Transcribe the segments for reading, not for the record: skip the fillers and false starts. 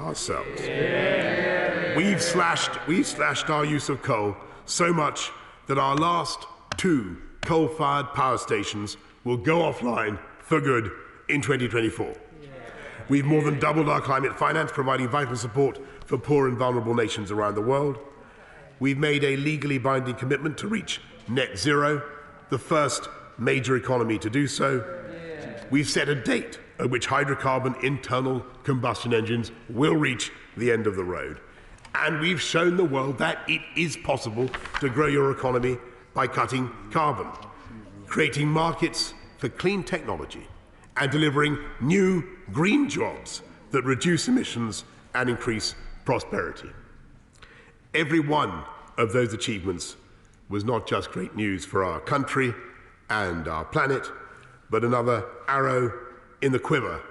ourselves. We've slashed our use of coal so much that our last 2 coal-fired power stations will go offline for good in 2024. We've more than doubled our climate finance, providing vital support for poor and vulnerable nations around the world. We've made a legally binding commitment to reach net zero, the first major economy to do so. We've set a date at which hydrocarbon internal combustion engines will reach the end of the road. And we've shown the world that it is possible to grow your economy by cutting carbon, creating markets for clean technology, and delivering new green jobs that reduce emissions and increase prosperity. Every one of those achievements was not just great news for our country and our planet, but another arrow in the quiver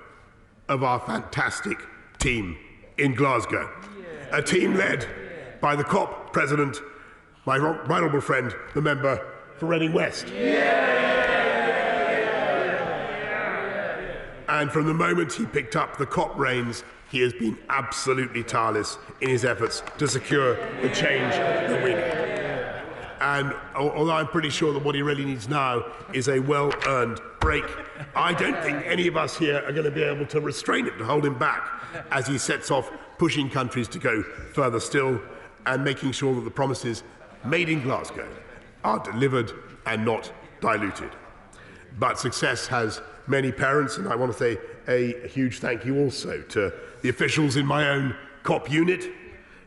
of our fantastic team in Glasgow. A team led by the COP president, my right honourable friend, the member for Reading West. And from the moment he picked up the COP reins, he has been absolutely tireless in his efforts to secure the change that we need. And although I'm pretty sure that what he really needs now is a well-earned break, I don't think any of us here are going to be able to restrain him, to hold him back, as he sets off pushing countries to go further still and making sure that the promises made in Glasgow are delivered and not diluted. But success has many parents, and I want to say a huge thank you also to the officials in my own COP unit,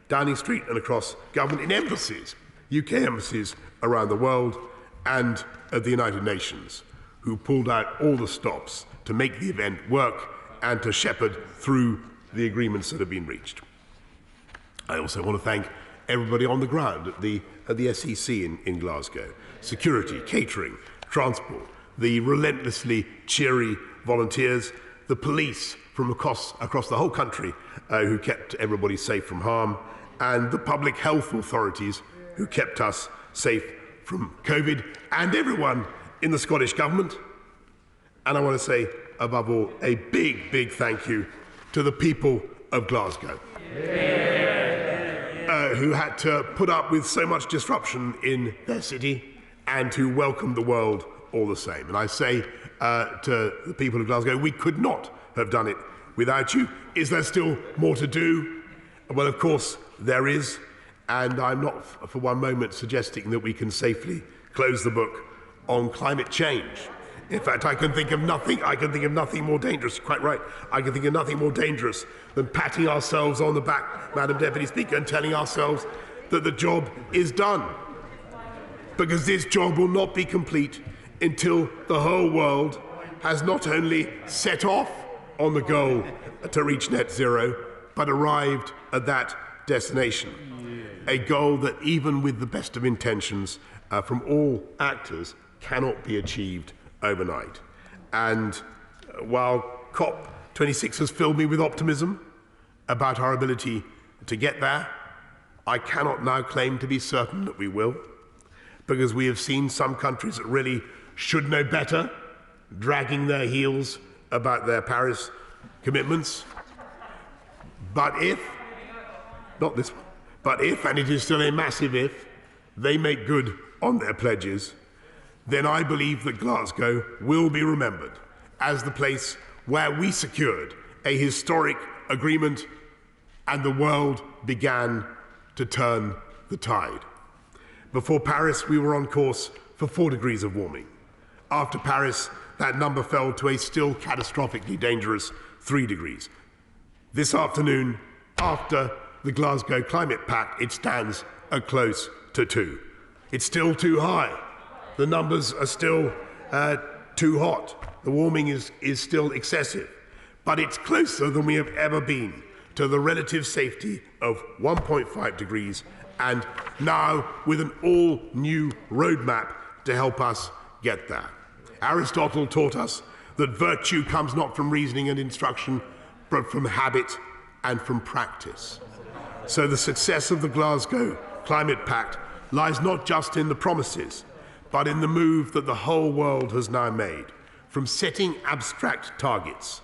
Downing Street and across government, in embassies, UK embassies around the world, and at the United Nations, who pulled out all the stops to make the event work and to shepherd through the agreements that have been reached. I also want to thank everybody on the ground at the SEC in Glasgow, security, catering, transport, the relentlessly cheery volunteers, the police from across the whole country who kept everybody safe from harm, and the public health authorities who kept us safe from COVID, and everyone in the Scottish Government. And I want to say, above all, a big, big thank you to the people of Glasgow, who had to put up with so much disruption in their city and who welcomed the world all the same. And I say to the people of Glasgow, we could not have done it without you. Is there still more to do? Well, of course, there is. And I'm not for one moment suggesting that we can safely close the book on climate change. In fact, I can think of nothing more dangerous, quite right, I can think of nothing more dangerous than patting ourselves on the back, Madam Deputy Speaker, and telling ourselves that the job is done. Because this job will not be complete until the whole world has not only set off on the goal to reach net zero, but arrived at that destination. A goal that, even with the best of intentions from all actors, cannot be achieved overnight. And while COP26 has filled me with optimism about our ability to get there, I cannot now claim to be certain that we will, because we have seen some countries that really should know better dragging their heels about their Paris commitments. But if, not this one, but if, and it is still a massive if, they make good on their pledges, then I believe that Glasgow will be remembered as the place where we secured a historic agreement and the world began to turn the tide. Before Paris, we were on course for 4 degrees of warming. After Paris, that number fell to a still catastrophically dangerous 3 degrees. This afternoon, after the Glasgow Climate Pact, it stands at close to 2. It's still too high. The numbers are still too hot. The warming is still excessive. But it's closer than we have ever been to the relative safety of 1.5 degrees, and now with an all-new roadmap to help us get there. Aristotle taught us that virtue comes not from reasoning and instruction, but from habit and from practice. So the success of the Glasgow Climate Pact lies not just in the promises, but in the move that the whole world has now made, from setting abstract targets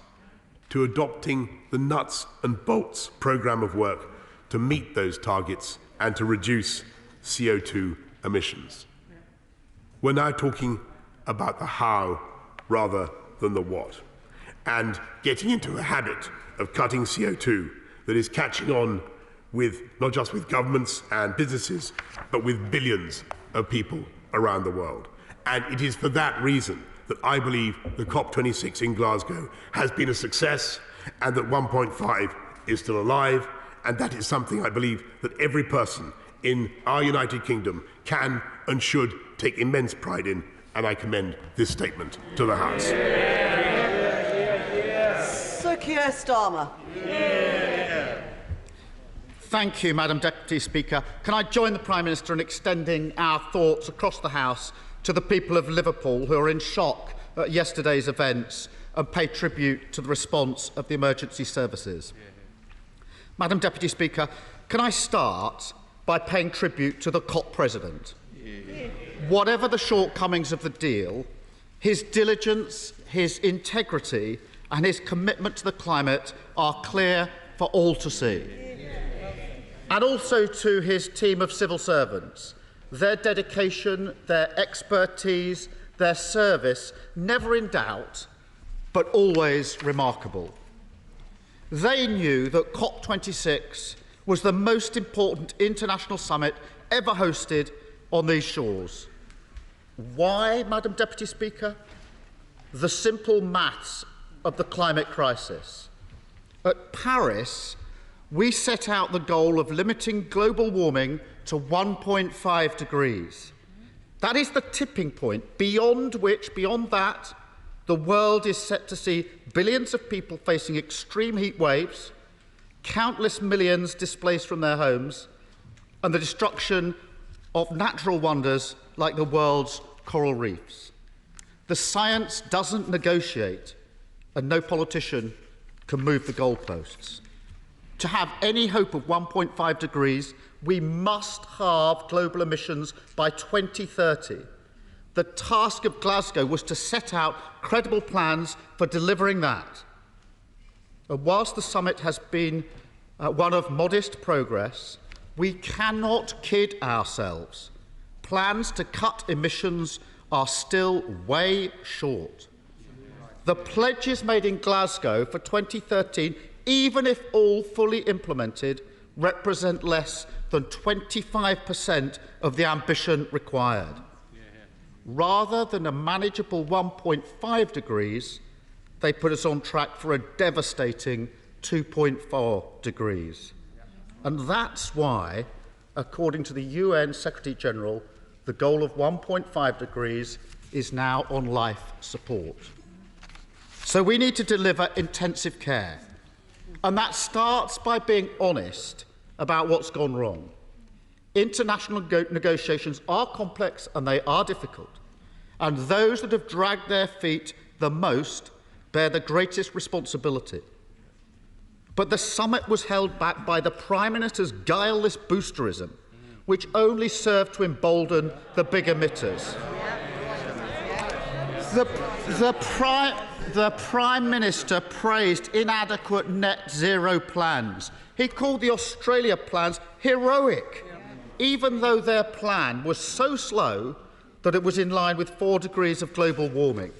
to adopting the nuts and bolts programme of work to meet those targets and to reduce CO2 emissions. We're now talking about the how rather than the what, and getting into a habit of cutting CO2 that is catching on with not just with governments and businesses, but with billions of people around the world. And it is for that reason that I believe the COP26 in Glasgow has been a success, and that 1.5 is still alive, and that is something I believe that every person in our United Kingdom can and should take immense pride in, and I commend this statement to the House. Sir Keir Starmer. Thank you, Madam Deputy Speaker. Can I join the Prime Minister in extending our thoughts across the House to the people of Liverpool who are in shock at yesterday's events and pay tribute to the response of the emergency services? Madam Deputy Speaker, can I start by paying tribute to the COP President? Whatever the shortcomings of the deal, his diligence, his integrity and his commitment to the climate are clear for all to see. And also to his team of civil servants. Their dedication, their expertise, their service, never in doubt, but always remarkable. They knew that COP26 was the most important international summit ever hosted on these shores. Why, Madam Deputy Speaker? The simple maths of the climate crisis. At Paris, we set out the goal of limiting global warming to 1.5 degrees. That is the tipping point, beyond that, the world is set to see billions of people facing extreme heat waves, countless millions displaced from their homes, and the destruction of natural wonders like the world's coral reefs. The science doesn't negotiate, and no politician can move the goalposts. To have any hope of 1.5 degrees, we must halve global emissions by 2030. The task of Glasgow was to set out credible plans for delivering that. And whilst the summit has been one of modest progress, we cannot kid ourselves. Plans to cut emissions are still way short. The pledges made in Glasgow for 2013, even if all fully implemented, represent less than 25% of the ambition required. Rather than a manageable 1.5 degrees, they put us on track for a devastating 2.4 degrees. And that's why, according to the UN Secretary-General, the goal of 1.5 degrees is now on life support. So we need to deliver intensive care. And that starts by being honest about what's gone wrong. International negotiations are complex and they are difficult. And those that have dragged their feet the most bear the greatest responsibility. But the summit was held back by the Prime Minister's guileless boosterism, which only served to embolden the big emitters. The Prime Minister praised inadequate net zero plans. He called the Australia plans heroic, even though their plan was so slow that it was in line with 4 degrees of global warming.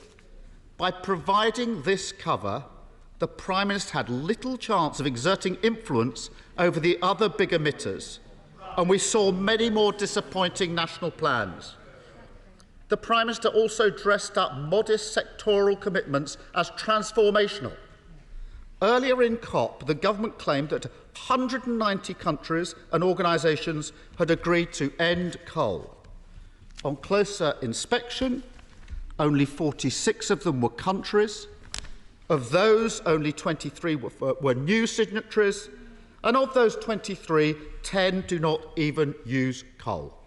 By providing this cover, the Prime Minister had little chance of exerting influence over the other big emitters, and we saw many more disappointing national plans. The Prime Minister also dressed up modest sectoral commitments as transformational. Earlier in COP, the government claimed that 190 countries and organisations had agreed to end coal. On closer inspection, only 46 of them were countries. Of those, only 23 were new signatories, and of those 23, 10 do not even use coal.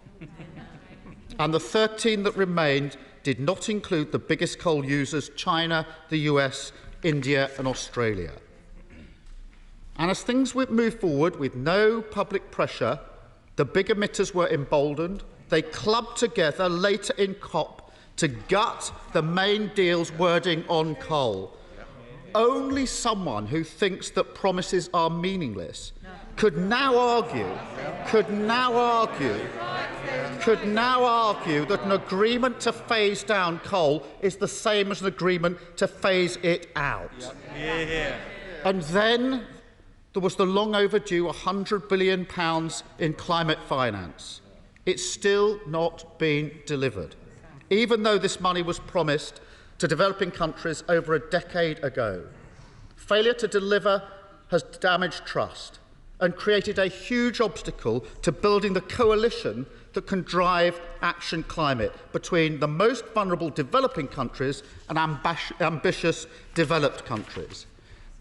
And the 13 that remained did not include the biggest coal users, China, the US, India and Australia. And as things would move forward with no public pressure, the big emitters were emboldened. They clubbed together later in COP to gut the main deal's wording on coal. only someone who thinks that promises are meaningless could now argue that an agreement to phase down coal is the same as an agreement to phase it out. And then there was the long overdue £100 billion in climate finance. It's still not been delivered, even though this money was promised to developing countries over a decade ago. Failure to deliver has damaged trust and created a huge obstacle to building the coalition that can drive action climate between the most vulnerable developing countries and ambitious developed countries.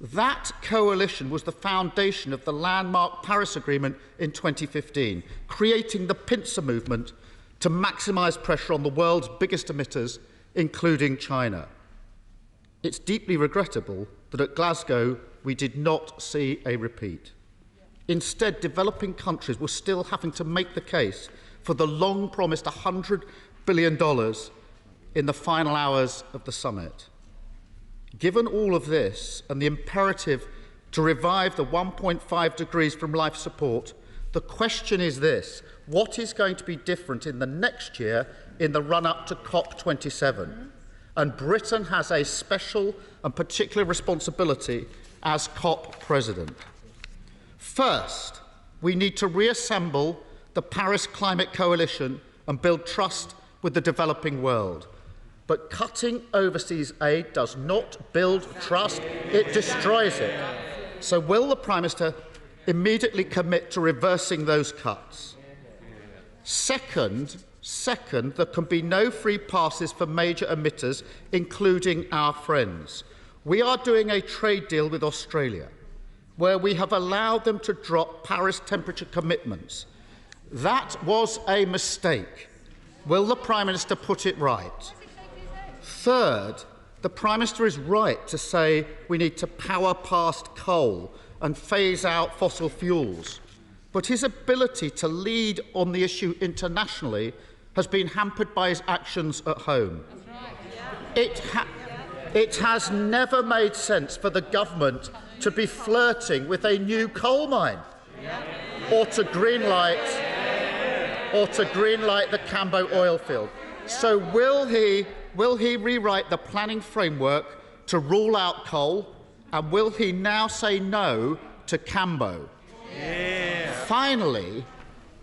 That coalition was the foundation of the landmark Paris Agreement in 2015, creating the pincer movement to maximise pressure on the world's biggest emitters, including China. It's deeply regrettable that at Glasgow we did not see a repeat. Instead, developing countries were still having to make the case for the long-promised $100 billion in the final hours of the summit. Given all of this and the imperative to revive the 1.5 degrees from life support, the question is this: what is going to be different in the next year in the run-up to COP27? And Britain has a special and particular responsibility as COP president. First, we need to reassemble the Paris Climate Coalition and build trust with the developing world. But cutting overseas aid does not build trust, it destroys it. So will the Prime Minister immediately commit to reversing those cuts? Second, there can be no free passes for major emitters, including our friends. We are doing a trade deal with Australia, where we have allowed them to drop Paris temperature commitments. That was a mistake. Will the Prime Minister put it right? Third, the Prime Minister is right to say we need to power past coal and phase out fossil fuels. But his ability to lead on the issue internationally has been hampered by his actions at home. It has never made sense for the government to be flirting with a new coal mine or to greenlight the Cambo oil field. So will he rewrite the planning framework to rule out coal, and will he now say no to Cambo? Finally,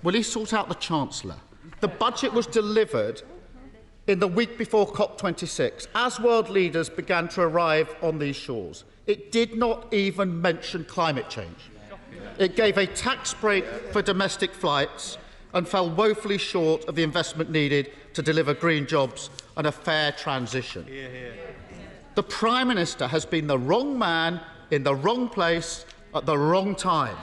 will he sort out the Chancellor? The budget was delivered in the week before COP26, as world leaders began to arrive on these shores. It did not even mention climate change. It gave a tax break for domestic flights and fell woefully short of the investment needed to deliver green jobs and a fair transition. The Prime Minister has been the wrong man in the wrong place at the wrong time.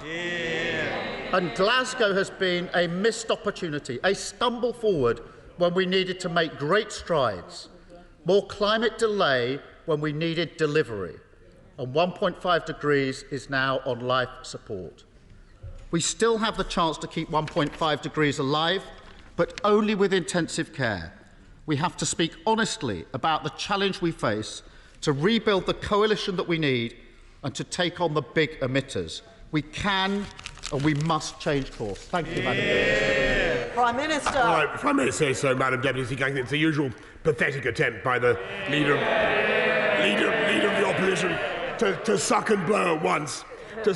And Glasgow has been a missed opportunity, a stumble forward when we needed to make great strides, more climate delay when we needed delivery, and 1.5 degrees is now on life support. We still have the chance to keep 1.5 degrees alive, but only with intensive care. We have to speak honestly about the challenge we face to rebuild the coalition that we need and to take on the big emitters. We can and we must change course. Thank you, Madam Deputy. Prime Minister. Well, if I may say so, Madam Deputy Speaker, I think it's the usual pathetic attempt by the leader of the opposition to suck and blow at once. To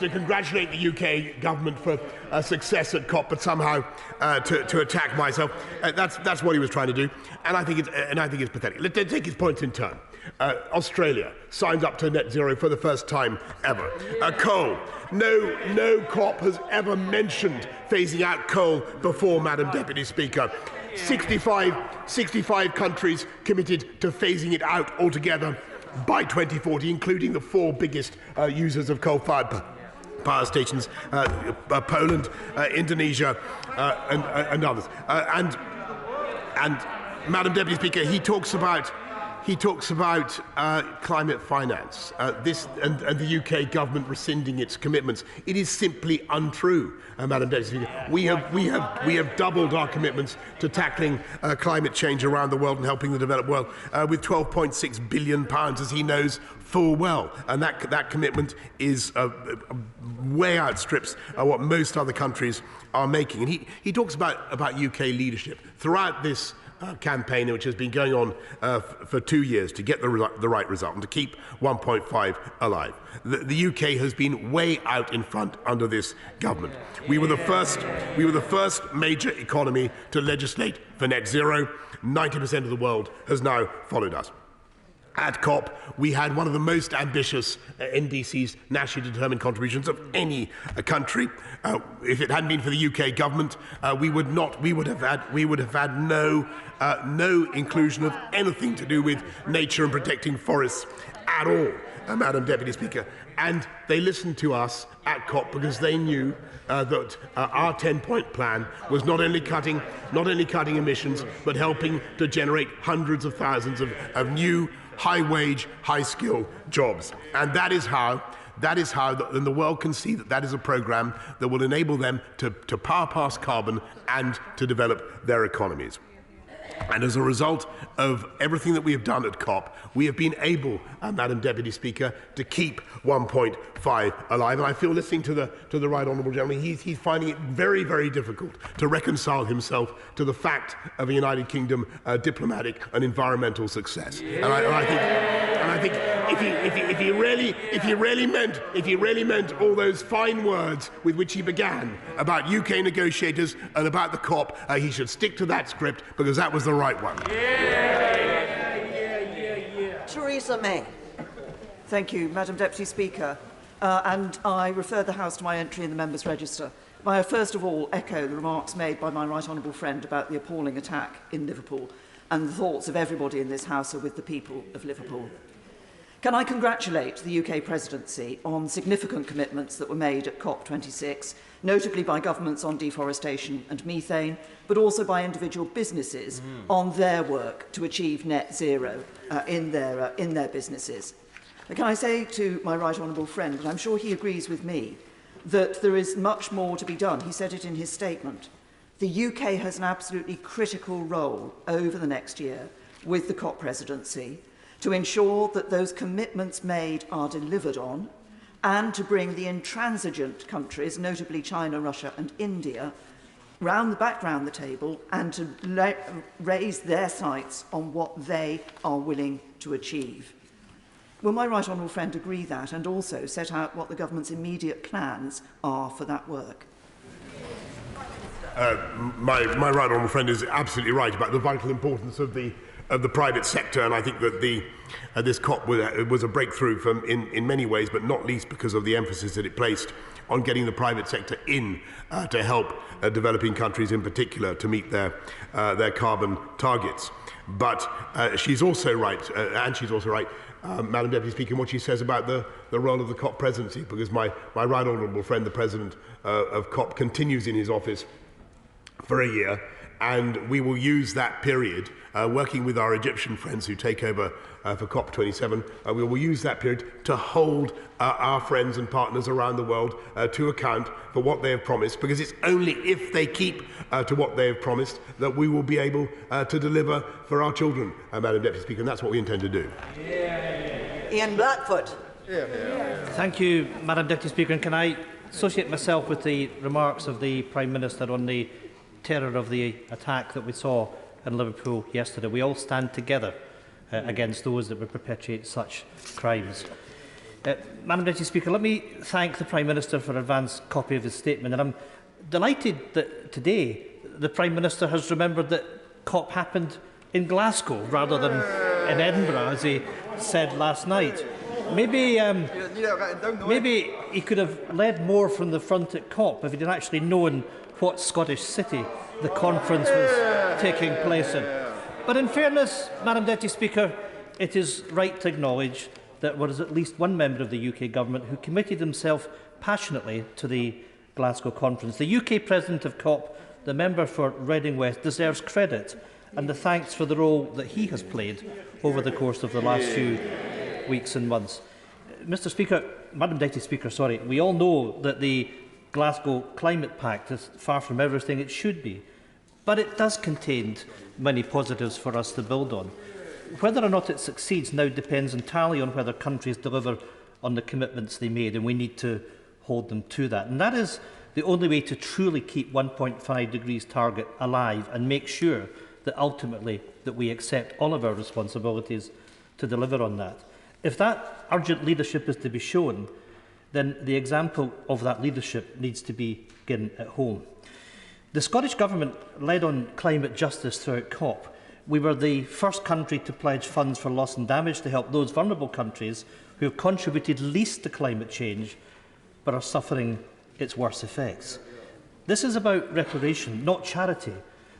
congratulate the UK government for a success at COP, but somehow to attack myself. That's what he was trying to do, and I think it's pathetic. Let's take his points in turn. Australia signs up to net zero for the first time ever. Coal. No COP has ever mentioned phasing out coal before, Madam Deputy Speaker. 65 countries committed to phasing it out altogether by 2040, including the 4 biggest users of coal-fired power stations, Poland, Indonesia, and others. And Madam Deputy Speaker, he talks about he talks about climate finance, and the UK government rescinding its commitments. It is simply untrue, Madam Deputy Speaker. We have doubled our commitments to tackling climate change around the world and helping the developed world with £12.6 billion, as he knows full well, and that commitment is way outstrips what most other countries are making. And he talks about UK leadership throughout this campaign, which has been going on for 2 years to get the right result and to keep 1.5 alive. The UK has been way out in front under this government. We were the first major economy to legislate for net zero. 90% of the world has now followed us. At COP, we had one of the most ambitious NDCs, nationally determined contributions, of any country. If it hadn't been for the UK government, we would have had no inclusion of anything to do with nature and protecting forests at all, Madam Deputy Speaker. And they listened to us at COP because they knew that our 10-point plan was not only cutting emissions, but helping to generate hundreds of thousands of new high-wage, high-skill jobs. And that is how the world can see that is a programme that will enable them to power past carbon and to develop their economies. And as a result of everything that we have done at COP, we have been able, Madam Deputy Speaker, to keep 1.5 alive. And I feel, listening to the right honourable gentleman, he's finding it very, very difficult to reconcile himself to the fact of a United Kingdom diplomatic and environmental success. And I think if he really meant all those fine words with which he began about UK negotiators and about the COP, he should stick to that script, because that was the right one. Theresa May. Thank you, Madam Deputy Speaker. And I refer the House to my entry in the Members' Register. I first of all echo the remarks made by my right honourable friend about the appalling attack in Liverpool, and the thoughts of everybody in this House are with the people of Liverpool. Can I congratulate the UK Presidency on significant commitments that were made at COP26, notably by governments on deforestation and methane, but also by individual businesses on their work to achieve net zero in their businesses. Can I say to my right honourable friend that I'm sure he agrees with me that there is much more to be done. He said it in his statement. The UK has an absolutely critical role over the next year with the COP presidency to ensure that those commitments made are delivered on, and to bring the intransigent countries, notably China, Russia and India, round the table, and to raise their sights on what they are willing to achieve. Will my right honourable friend agree that, and also set out what the government's immediate plans are for that work? My right honourable friend is absolutely right about the vital importance of the private sector, and I think that this COP was a breakthrough in many ways, but not least because of the emphasis that it placed on getting the private sector in to help developing countries in particular to meet their carbon targets. But she's also right, Madam Deputy Speaker, in what she says about the role of the COP presidency, because my right honourable friend, the President of COP, continues in his office for a year, and we will use that period, working with our Egyptian friends who take over for COP27, we will use that period to hold our friends and partners around the world to account for what they have promised, because it's only if they keep to what they have promised that we will be able to deliver for our children, Madam Deputy Speaker, and that's what we intend to do. Ian Blackford. Thank you, Madam Deputy Speaker. And can I associate myself with the remarks of the Prime Minister on the terror of the attack that we saw in Liverpool yesterday? We all stand together against those that would perpetuate such crimes. Madam Deputy Speaker, let me thank the Prime Minister for an advance copy of his statement, and I'm delighted that today the Prime Minister has remembered that COP happened in Glasgow rather than in Edinburgh, as he said last night. Maybe he could have led more from the front at COP if he had actually known what Scottish city the conference was taking place in. But in fairness, Madam Deputy Speaker, it is right to acknowledge that there was at least one member of the UK Government who committed himself passionately to the Glasgow conference. The UK President of COP, the member for Reading West, deserves credit and the thanks for the role that he has played over the course of the last few weeks and months. Madam Deputy Speaker, we all know that the Glasgow Climate Pact is far from everything it should be, but it does contain many positives for us to build on. Whether or not it succeeds now depends entirely on whether countries deliver on the commitments they made, and we need to hold them to that. And that is the only way to truly keep 1.5 degrees target alive and make sure that ultimately that we accept all of our responsibilities to deliver on that. If that urgent leadership is to be shown, then the example of that leadership needs to be given at home. The Scottish Government led on climate justice throughout COP. We were the first country to pledge funds for loss and damage to help those vulnerable countries who have contributed least to climate change but are suffering its worst effects. This is about reparation, not charity.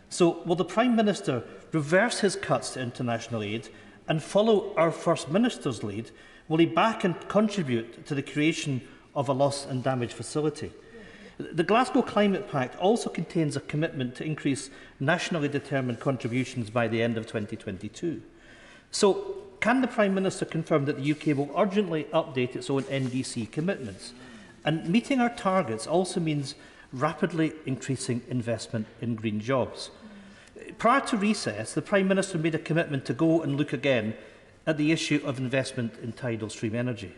So will the Prime Minister reverse his cuts to international aid and follow our First Minister's lead? Will he back and contribute to the creation of a loss and damage facility? The Glasgow Climate Pact also contains a commitment to increase nationally determined contributions by the end of 2022. So, can the Prime Minister confirm that the UK will urgently update its own NDC commitments? And meeting our targets also means rapidly increasing investment in green jobs. Prior to recess, the Prime Minister made a commitment to go and look again at the issue of investment in tidal stream energy.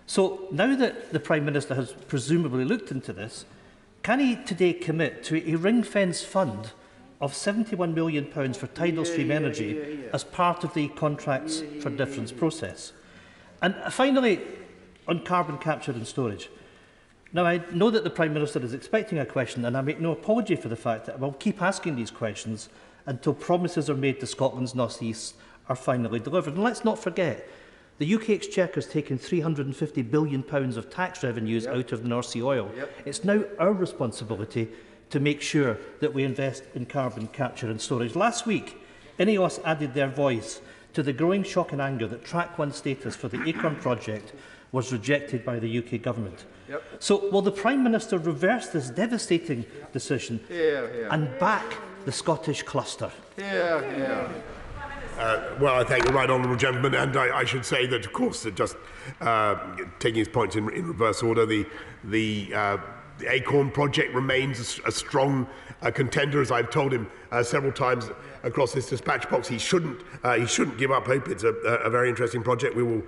So now that the Prime Minister has presumably looked into this, can he today commit to a ring-fence fund of £71 million for tidal stream energy as part of the Contracts for Difference process? And finally, on carbon capture and storage. Now, I know that the Prime Minister is expecting a question, and I make no apology for the fact that I will keep asking these questions until promises are made to Scotland's North East are finally delivered. And let's not forget, the UK Exchequer has taken £350 billion of tax revenues out of the North Sea oil. It's now our responsibility to make sure that we invest in carbon capture and storage. Last week, INEOS added their voice to the growing shock and anger that Track 1 status for the Acorn project was rejected by the UK Government. So will the Prime Minister reverse this devastating decision and back the Scottish cluster? Well, I thank the right honourable gentleman, and I should say that, of course, that just taking his points in reverse order, the Acorn project remains a strong contender, as I've told him several times across this dispatch box. He shouldn't give up hope. It's a very interesting project. We will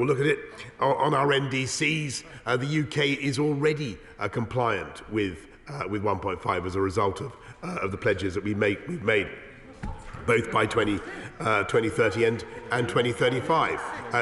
look at it on our NDCs. The UK is already compliant with 1.5 as a result of the pledges that we've made, both by 2030 and 2035.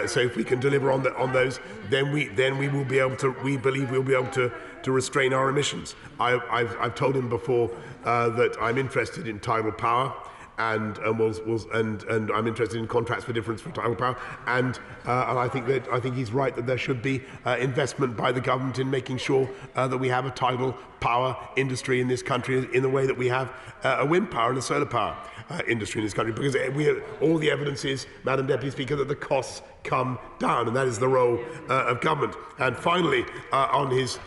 So if we can deliver on those, then we will be able to. We believe we'll be able to restrain our emissions. I've told him before that I'm interested in tidal power, and I'm interested in contracts for difference for tidal power, and I think he's right that there should be investment by the government in making sure that we have a tidal power industry in this country in the way that we have a wind power and a solar power industry in this country, because all the evidence is, Madam Deputy Speaker, that the costs come down, and that is the role of government. And finally, on his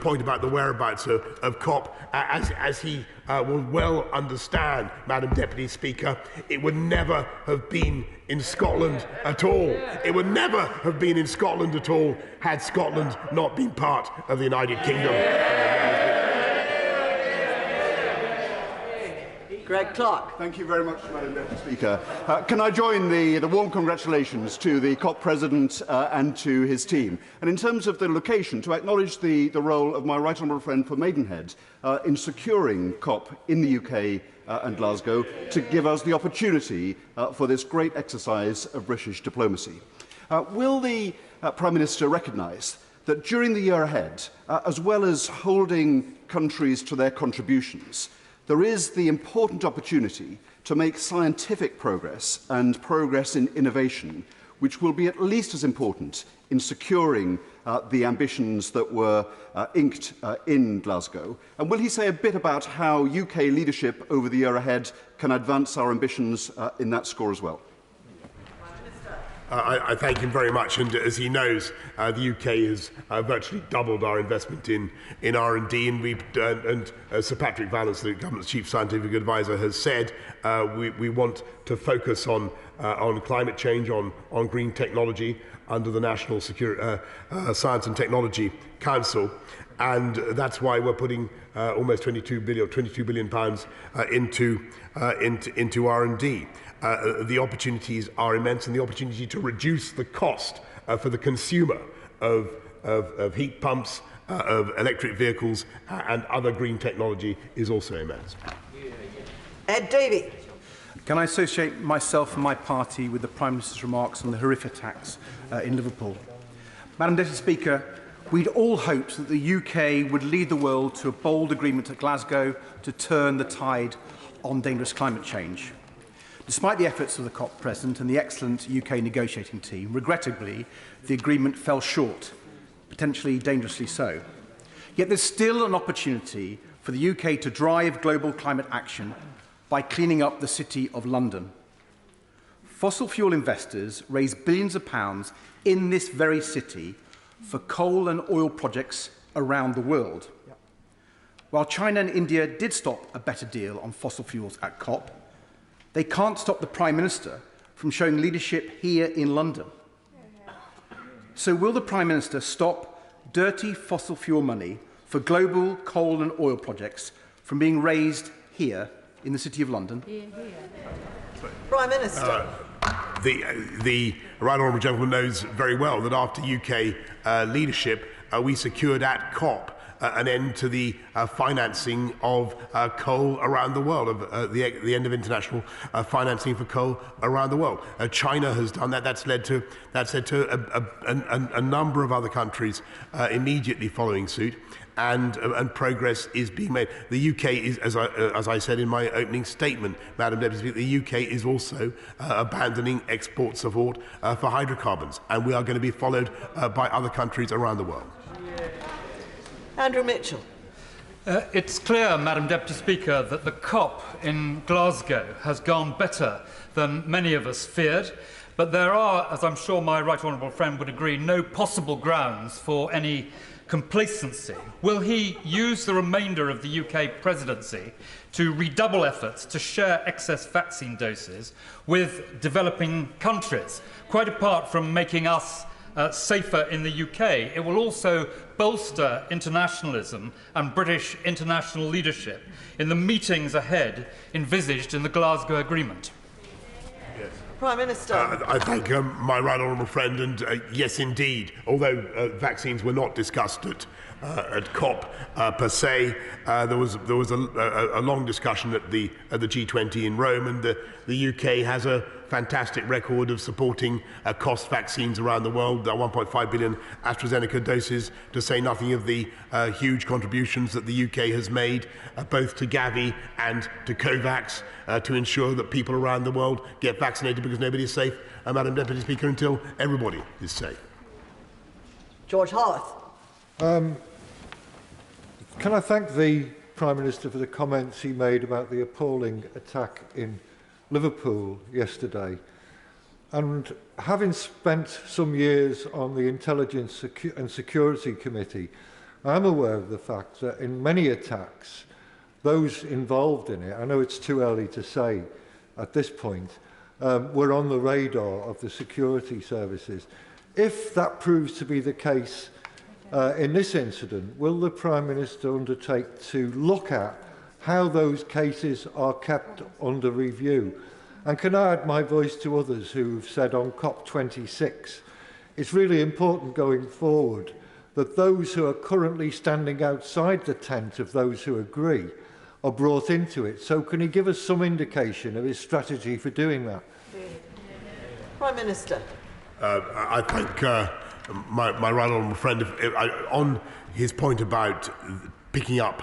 point about the whereabouts of COP, as he will well understand, Madam Deputy Speaker, it would never have been in Scotland at all. It would never have been in Scotland at all had Scotland not been part of the United Kingdom. Greg Clark. Thank you very much, Madam Deputy Speaker. Can I join the warm congratulations to the COP President and to his team? And in terms of the location, to acknowledge the role of my right honourable friend for Maidenhead in securing COP in the UK and Glasgow to give us the opportunity for this great exercise of British diplomacy. Will the Prime Minister recognise that during the year ahead, as well as holding countries to their contributions, there is the important opportunity to make scientific progress and progress in innovation, which will be at least as important in securing the ambitions that were inked in Glasgow? And will he say a bit about how UK leadership over the year ahead can advance our ambitions in that score as well? I thank him very much, and as he knows, the UK has virtually doubled our investment in R&D, and Sir Patrick Vallance, the government's chief scientific advisor, has said we want to focus on climate change, on green technology under the National Science and Technology Council, and that's why we're putting almost 22 billion pounds into R&D. The opportunities are immense, and the opportunity to reduce the cost for the consumer of heat pumps, of electric vehicles and other green technology is also immense. Ed Davey. Can I associate myself and my party with the Prime Minister's remarks on the horrific attacks in Liverpool? Madam Deputy Speaker, we'd all hoped that the UK would lead the world to a bold agreement at Glasgow to turn the tide on dangerous climate change. Despite the efforts of the COP President and the excellent UK negotiating team, regrettably, the agreement fell short, potentially dangerously so. Yet there's still an opportunity for the UK to drive global climate action by cleaning up the City of London. Fossil fuel investors raise billions of pounds in this very city for coal and oil projects around the world. While China and India did stop a better deal on fossil fuels at COP, they can't stop the Prime Minister from showing leadership here in London. So will the Prime Minister stop dirty fossil fuel money for global coal and oil projects from being raised here in the City of London? Prime Minister. The right honourable gentleman knows very well that after UK leadership, we secured at COP an end to the financing of coal around the world, of the end of international financing for coal around the world. China has done that. That's led to a number of other countries immediately following suit. And progress is being made. The UK is, as I said in my opening statement, Madam Deputy Speaker, the UK is also abandoning export support for hydrocarbons, and we are going to be followed by other countries around the world. Andrew Mitchell. It's clear, Madam Deputy Speaker, that the COP in Glasgow has gone better than many of us feared, but there are, as I'm sure my right honourable friend would agree, no possible grounds for any complacency. Will he use the remainder of the UK presidency to redouble efforts to share excess vaccine doses with developing countries? Quite apart from making us safer in the UK, it will also bolster internationalism and British international leadership in the meetings ahead envisaged in the Glasgow Agreement. Prime Minister. I thank my right honourable friend, and yes, indeed, although vaccines were not discussed at COP per se, there was a long discussion at the G20 in Rome, and the UK has a fantastic record of supporting cost vaccines around the world, 1.5 billion AstraZeneca doses, to say nothing of the huge contributions that the UK has made both to Gavi and to COVAX to ensure that people around the world get vaccinated, because nobody is safe, Madam Deputy Speaker, until everybody is safe. George Howarth. Can I thank the Prime Minister for the comments he made about the appalling attack in Liverpool yesterday? And having spent some years on the Intelligence and Security Committee, I'm aware of the fact that in many attacks, those involved in it, I know it's too early to say at this point, were on the radar of the security services. If that proves to be the case in this incident, will the Prime Minister undertake to look at how those cases are kept under review? And can I add my voice to others who have said on COP26, it's really important going forward that those who are currently standing outside the tent of those who agree are brought into it. So can he give us some indication of his strategy for doing that? Prime Minister. I thank my right honourable friend on his point about picking up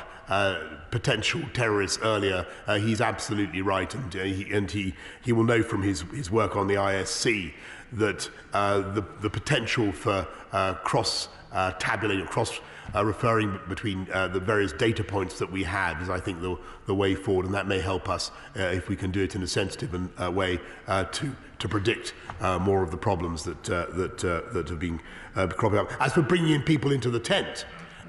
potential terrorists earlier. He's absolutely right, and he will know from his work on the ISC that the potential for cross tabulating, cross referring between the various data points that we have is, I think, the way forward, and that may help us, if we can do it in a sensitive way, to predict more of the problems that have been cropping up. As for bringing people into the tent,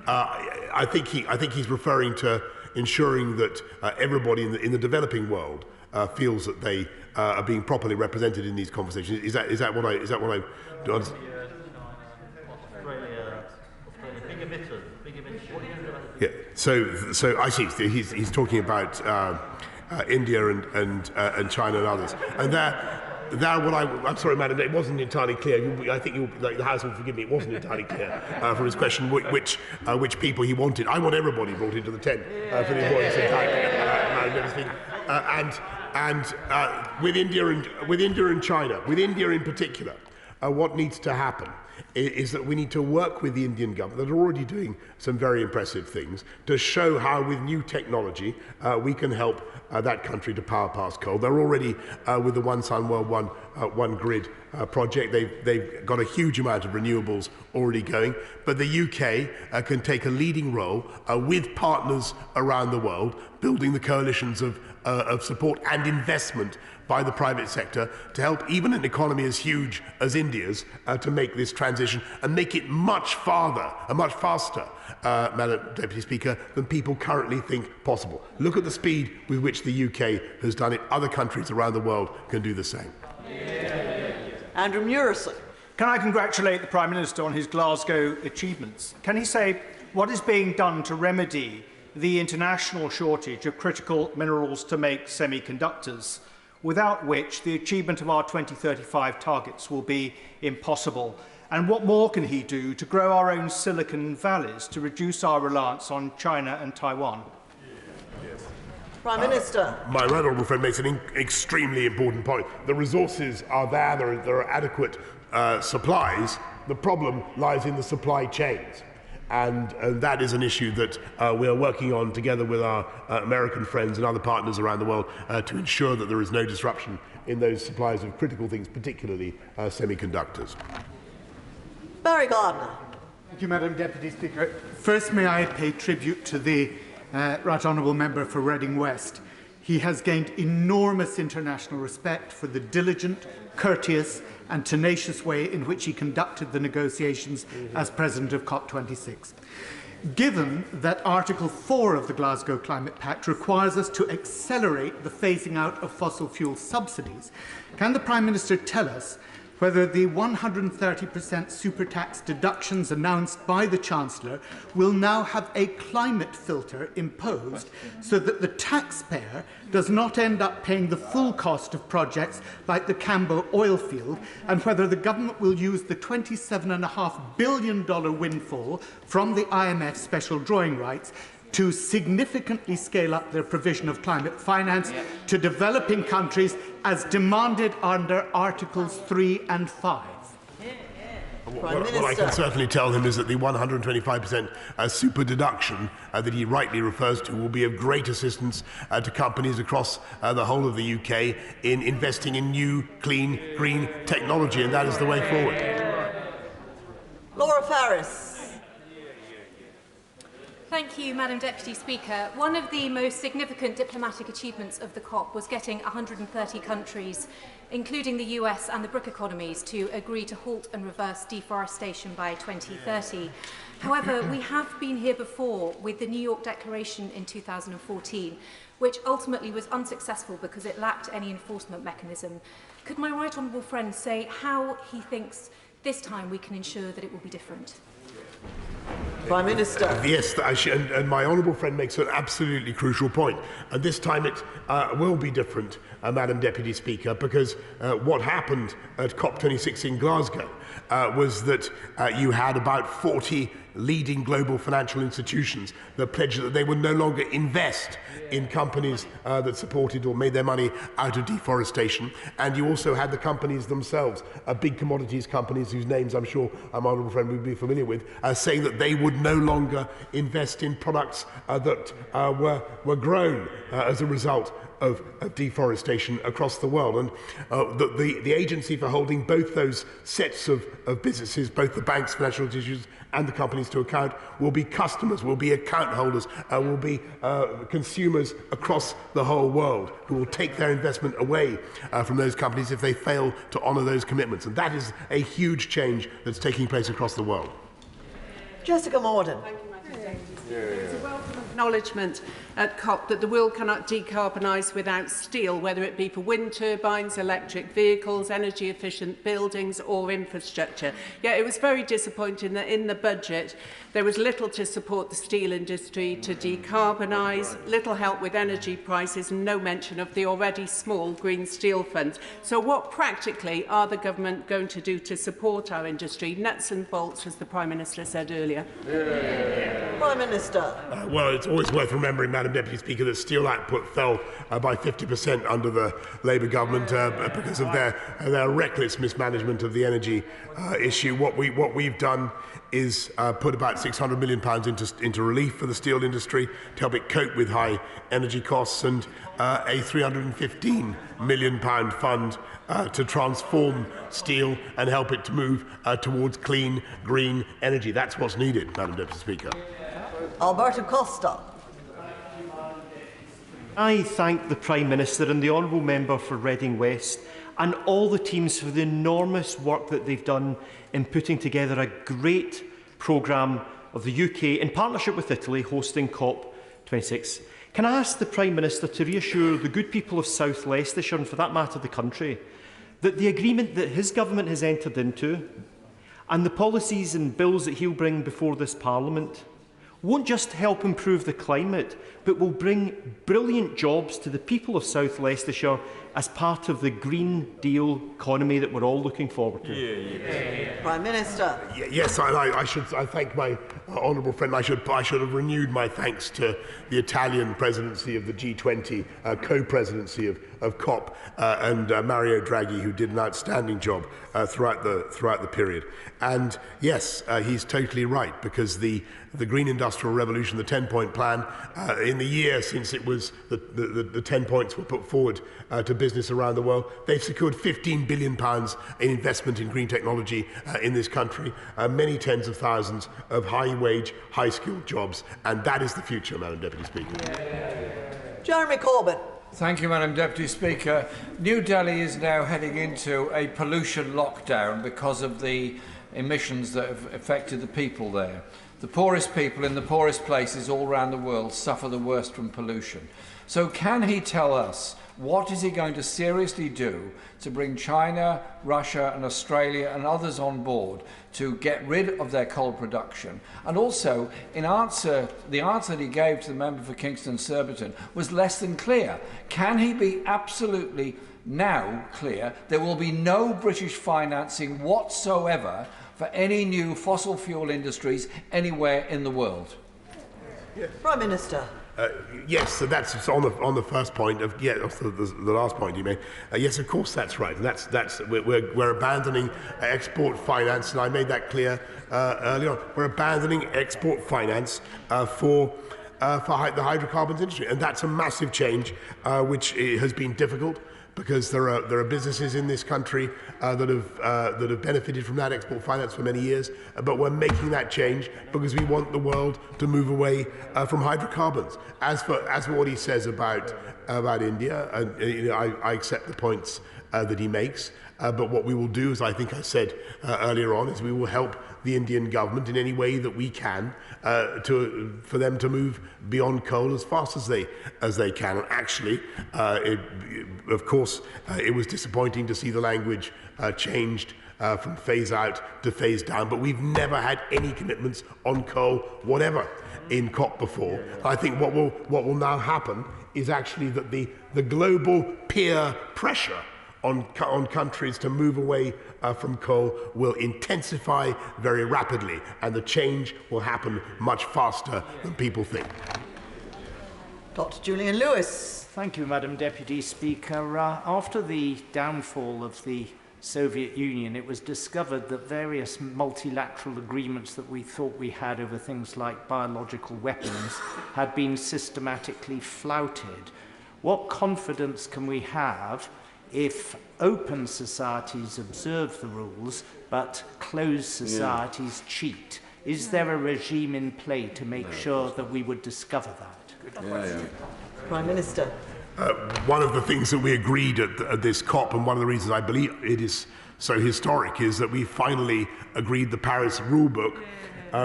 I think he's referring to ensuring that everybody in the developing world feels that they are being properly represented in these conversations. Is that what I do? Yeah. So I see. He's talking about India and China and others. And I'm sorry, Madam, it wasn't entirely clear. I think the House will forgive me. It wasn't entirely clear from his question which people he wanted. I want everybody brought into the tent for the avoidance of time. And with India and China, with India in particular, what needs to happen is that we need to work with the Indian government that are already doing some very impressive things to show how, with new technology, we can help that country to power past coal. They're already with the One Sun World One Grid project. They've got a huge amount of renewables already going, but the UK can take a leading role with partners around the world, building the coalitions of support and investment by the private sector to help even an economy as huge as India's to make this transition and make it much faster, Madam Deputy Speaker, than people currently think possible. Look at the speed with which the UK has done it. Other countries around the world can do the same. Andrew Murison. Can I congratulate the Prime Minister on his Glasgow achievements? Can he say what is being done to remedy the international shortage of critical minerals to make semiconductors, without which the achievement of our 2035 targets will be impossible? And what more can he do to grow our own Silicon Valleys to reduce our reliance on China and Taiwan? Prime Minister. My right honourable friend makes an extremely important point. The resources are there, there are adequate supplies. The problem lies in the supply chains. And that is an issue that we are working on together with our American friends and other partners around the world to ensure that there is no disruption in those supplies of critical things, particularly semiconductors. Barry Gardiner. Thank you, Madam Deputy Speaker. First, may I pay tribute to the Right Honourable Member for Reading West. He has gained enormous international respect for the diligent, courteous and tenacious way in which he conducted the negotiations as President of COP26. Given that Article 4 of the Glasgow Climate Pact requires us to accelerate the phasing out of fossil fuel subsidies, can the Prime Minister tell us whether the 130% super tax deductions announced by the Chancellor will now have a climate filter imposed so that the taxpayer does not end up paying the full cost of projects like the Cambo oil field, and whether the government will use the $27.5 billion windfall from the IMF special drawing rights to significantly scale up their provision of climate finance to developing countries as demanded under Articles 3 and 5. What I can certainly tell him is that the 125% super deduction that he rightly refers to will be of great assistance to companies across the whole of the UK in investing in new, clean, green technology, and that is the way forward. Laura Farris. Thank you, Madam Deputy Speaker. One of the most significant diplomatic achievements of the COP was getting 130 countries, including the US and the BRIC economies, to agree to halt and reverse deforestation by 2030. However, we have been here before with the New York Declaration in 2014, which ultimately was unsuccessful because it lacked any enforcement mechanism. Could my right honourable friend say how he thinks this time we can ensure that it will be different? Prime Minister. Yes, and my honourable friend makes an absolutely crucial point. And this time it will be different, Madam Deputy Speaker, because what happened at COP26 in Glasgow was that you had about 40 leading global financial institutions that pledged that they would no longer invest in companies that supported or made their money out of deforestation. And you also had the companies themselves, big commodities companies whose names I'm sure my honourable friend would be familiar with, saying that they would no longer invest in products that were grown as a result of deforestation across the world. And the agency for holding both those sets of businesses, both the banks, financial institutions, and the companies to account, will be customers, will be account holders, will be consumers across the whole world who will take their investment away from those companies if they fail to honour those commitments. And that is a huge change that's taking place across the world. Jessica Morden. It's a welcome acknowledgement at COP that the world cannot decarbonise without steel, whether it be for wind turbines, electric vehicles, energy efficient buildings or infrastructure. Yet it was very disappointing that in the budget there was little to support the steel industry to decarbonise, little help with energy prices and no mention of the already small Green Steel Fund. So what practically are the government going to do to support our industry? Nuts and bolts, as the Prime Minister said earlier. Prime Minister. Well, it's always worth remembering, Madam Deputy Speaker, that steel output fell by 50% under the Labour government because of their reckless mismanagement of the energy issue. What we've done is put about £600 million into relief for the steel industry to help it cope with high energy costs, and a £315 million fund to transform steel and help it to move towards clean, green energy. That's what's needed, Madam Deputy Speaker. Alberto Costa. I thank the Prime Minister and the Honourable Member for Reading West and all the teams for the enormous work that they've done in putting together a great programme of the UK in partnership with Italy hosting COP26. Can I ask the Prime Minister to reassure the good people of South Leicestershire, and for that matter the country, that the agreement that his government has entered into and the policies and bills that he'll bring before this Parliament won't just help improve the climate, but will bring brilliant jobs to the people of South Leicestershire as part of the Green Deal economy that we're all looking forward to? Prime Minister. Yes, I thank my honourable friend. I should have renewed my thanks to the Italian presidency of the G20, co-presidency of COP, and Mario Draghi, who did an outstanding job throughout the period. And yes, he's totally right, because the Green Industrial Revolution, the 10-point plan, in the year since it was the 10 points were put forward to business around the world, they've secured £15 billion in investment in green technology in this country, many tens of thousands of high-wage, high-skilled jobs, and that is the future, Madam Deputy Speaker. Jeremy Corbyn. Thank you, Madam Deputy Speaker. New Delhi is now heading into a pollution lockdown because of the emissions that have affected the people there. The poorest people in the poorest places all around the world suffer the worst from pollution. So can he tell us what is he going to seriously do to bring China, Russia and Australia and others on board to get rid of their coal production? And also, the answer that he gave to the member for Kingston Surbiton was less than clear. Can he be absolutely now clear there will be no British financing whatsoever for any new fossil fuel industries anywhere in the world? Prime Minister. Yes, so that's on the first point of the last point you made. Yes, of course that's right. We're abandoning export finance, and I made that clear earlier on. We're abandoning export finance for the hydrocarbons industry, and that's a massive change, which has been difficult, because there are businesses in this country that have benefited from that export finance for many years, but we're making that change because we want the world to move away from hydrocarbons. As for what he says about India, I accept the points that he makes, but what we will do, as I think I said earlier on, is we will help the Indian government in any way that we can for them to move beyond coal as fast as they can. And actually, of course, it was disappointing to see the language changed from phase out to phase down, but we've never had any commitments on coal, whatever, in COP before. I think what will now happen is actually that the global peer pressure on countries to move away from coal will intensify very rapidly, and the change will happen much faster than people think. Dr. Julian Lewis. Thank you, Madam Deputy Speaker. After the downfall of the Soviet Union, it was discovered that various multilateral agreements that we thought we had over things like biological weapons had been systematically flouted. What confidence can we have if open societies observe the rules but closed societies cheat? Is there a regime in play to make sure that we would discover that? Prime Minister. One of the things that we agreed at this COP, and one of the reasons I believe it is so historic, is that we finally agreed the Paris rulebook,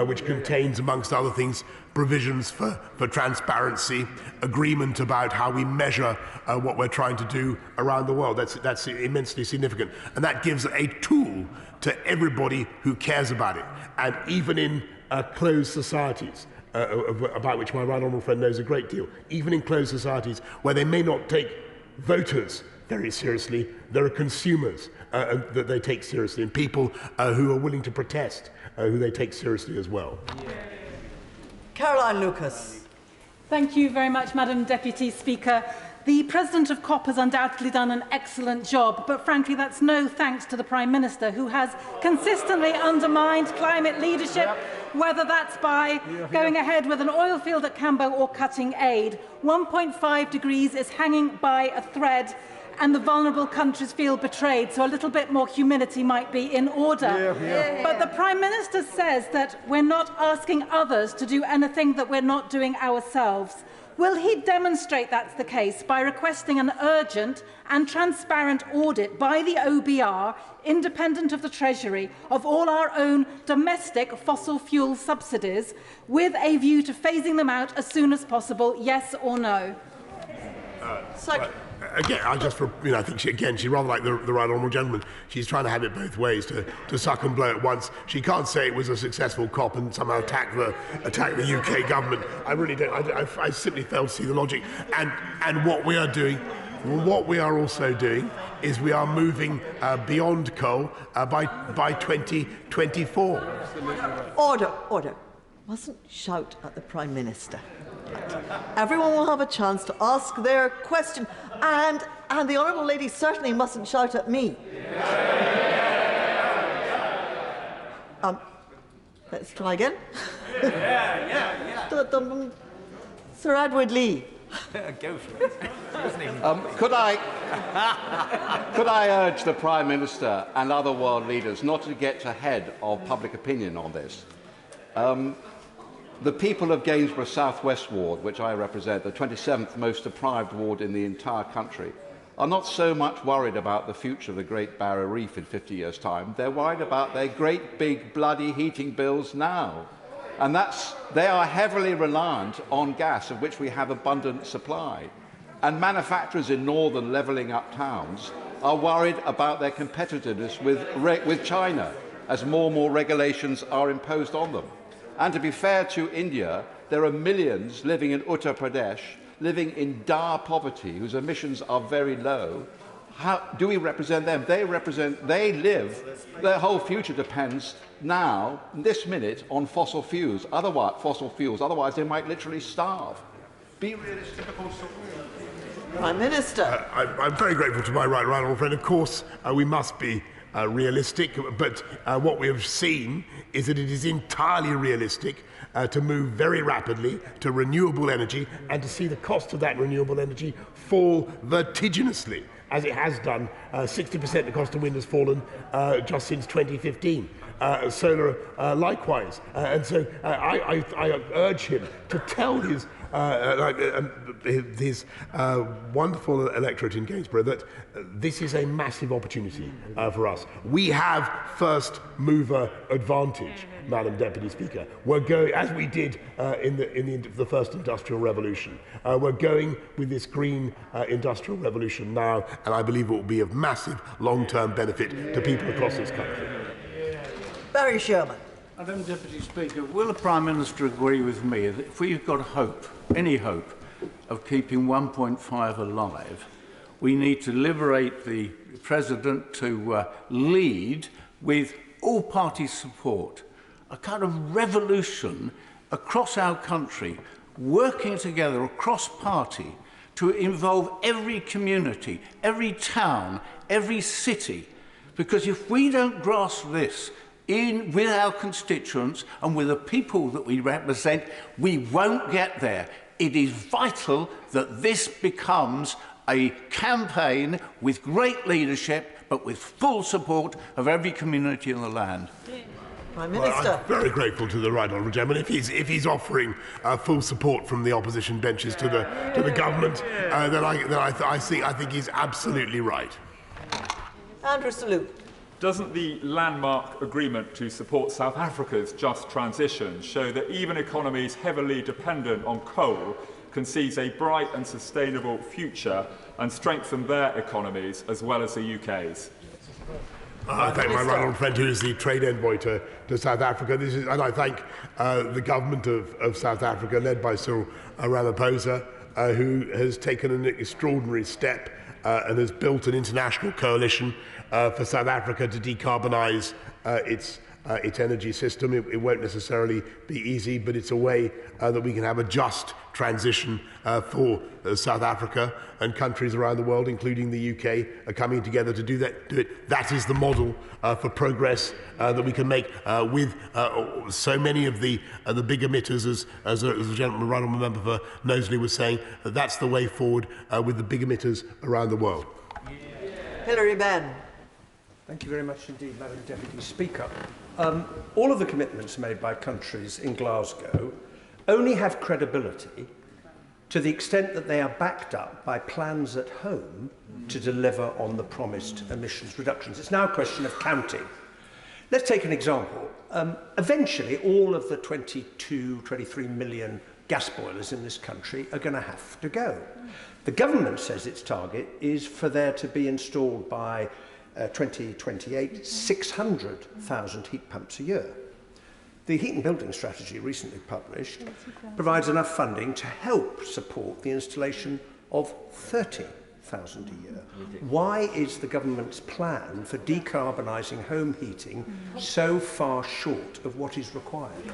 which contains, amongst other things, provisions for transparency, agreement about how we measure what we're trying to do around the world. That's immensely significant. And that gives a tool to everybody who cares about it. And even in closed societies, about which my right honourable friend knows a great deal, even in closed societies where they may not take voters very seriously, there are consumers that they take seriously, and people who are willing to protest, who they take seriously as well. Caroline Lucas. Thank you very much, Madam Deputy Speaker. The President of COP has undoubtedly done an excellent job, but frankly that's no thanks to the Prime Minister, who has consistently undermined climate leadership, whether that's by going ahead with an oil field at Cambo or cutting aid. 1.5 degrees is hanging by a thread, and the vulnerable countries feel betrayed, so a little bit more humility might be in order. But the Prime Minister says that we're not asking others to do anything that we're not doing ourselves. Will he demonstrate that's the case by requesting an urgent and transparent audit by the OBR, independent of the Treasury, of all our own domestic fossil fuel subsidies, with a view to phasing them out as soon as possible, yes or no? Again, I think she's rather like the right honourable gentleman. She's trying to have it both ways, to suck and blow at once. She can't say it was a successful COP and somehow attack the UK government. I really don't. I simply fail to see the logic. And what we are doing, what we are also doing, is we are moving beyond coal by 2024. Order. Mustn't shout at the Prime Minister. Everyone will have a chance to ask their question, and the honourable lady certainly mustn't shout at me. Let's try again. Sir Edward Lee. Go for it. Could I urge the Prime Minister and other world leaders not to get ahead of public opinion on this? The people of Gainsborough South West Ward, which I represent, the 27th most deprived ward in the entire country, are not so much worried about the future of the Great Barrier Reef in 50 years' time. They're worried about their great big bloody heating bills now. And they are heavily reliant on gas, of which we have abundant supply. And manufacturers in northern levelling up towns are worried about their competitiveness with China, as more and more regulations are imposed on them. And to be fair to India, there are millions living in Uttar Pradesh, living in dire poverty, whose emissions are very low. How do we represent them? They live, their whole future depends now, this minute, on fossil fuels. Otherwise they might literally starve. Be realistic. Prime Minister. I'm very grateful to my right honourable friend. Of course, we must be realistic, but what we have seen is that it is entirely realistic to move very rapidly to renewable energy and to see the cost of that renewable energy fall vertiginously, as it has done. 60% the cost of wind has fallen just since 2015. Solar likewise. And so I urge him to tell his wonderful electorate in Gainsborough that this is a massive opportunity for us. We have first mover advantage, Madam Deputy Speaker. We're going, as we did in the first industrial revolution, we're going with this green industrial revolution now, and I believe it will be of massive long-term benefit to people across this country. Barry Sherman. Madam Deputy Speaker, will the Prime Minister agree with me that if we've got hope, any hope, of keeping 1.5 alive, we need to liberate the President to lead with all party support, a kind of revolution across our country, working together across party to involve every community, every town, every city, because if we don't grasp this, with our constituents and with the people that we represent, we won't get there. it is vital that this becomes a campaign with great leadership, but with full support of every community in the land. Prime Minister. Well, I'm very grateful to the right honourable gentleman. If he's offering full support from the opposition benches to the government, then I think he's absolutely right. Andrew Salute. Doesn't the landmark agreement to support South Africa's just transition show that even economies heavily dependent on coal can seize a bright and sustainable future and strengthen their economies as well as the UK's? I thank my right honourable friend who is the trade envoy to South Africa. And I thank the government of South Africa, led by Cyril Ramaphosa, who has taken an extraordinary step and has built an international coalition for South Africa to decarbonise its energy system. It won't necessarily be easy, but it's a way that we can have a just transition for South Africa, and countries around the world, including the UK, are coming together to do it. That is the model for progress that we can make with so many of the big emitters, as the gentleman, right honourable member for Knowsley, was saying. That's the way forward with the big emitters around the world. Hilary Benn. Thank you very much indeed, Madam Deputy Speaker. All of the commitments made by countries in Glasgow only have credibility to the extent that they are backed up by plans at home to deliver on the promised emissions reductions. It's now a question of counting. Let's take an example. Eventually, all of the 23 million gas boilers in this country are going to have to go. The government says its target is for there to be installed by 2028, 600,000 heat pumps a year. The Heat and Building Strategy, recently published, provides enough funding to help support the installation of 30,000 a year. Why is the government's plan for decarbonising home heating so far short of what is required?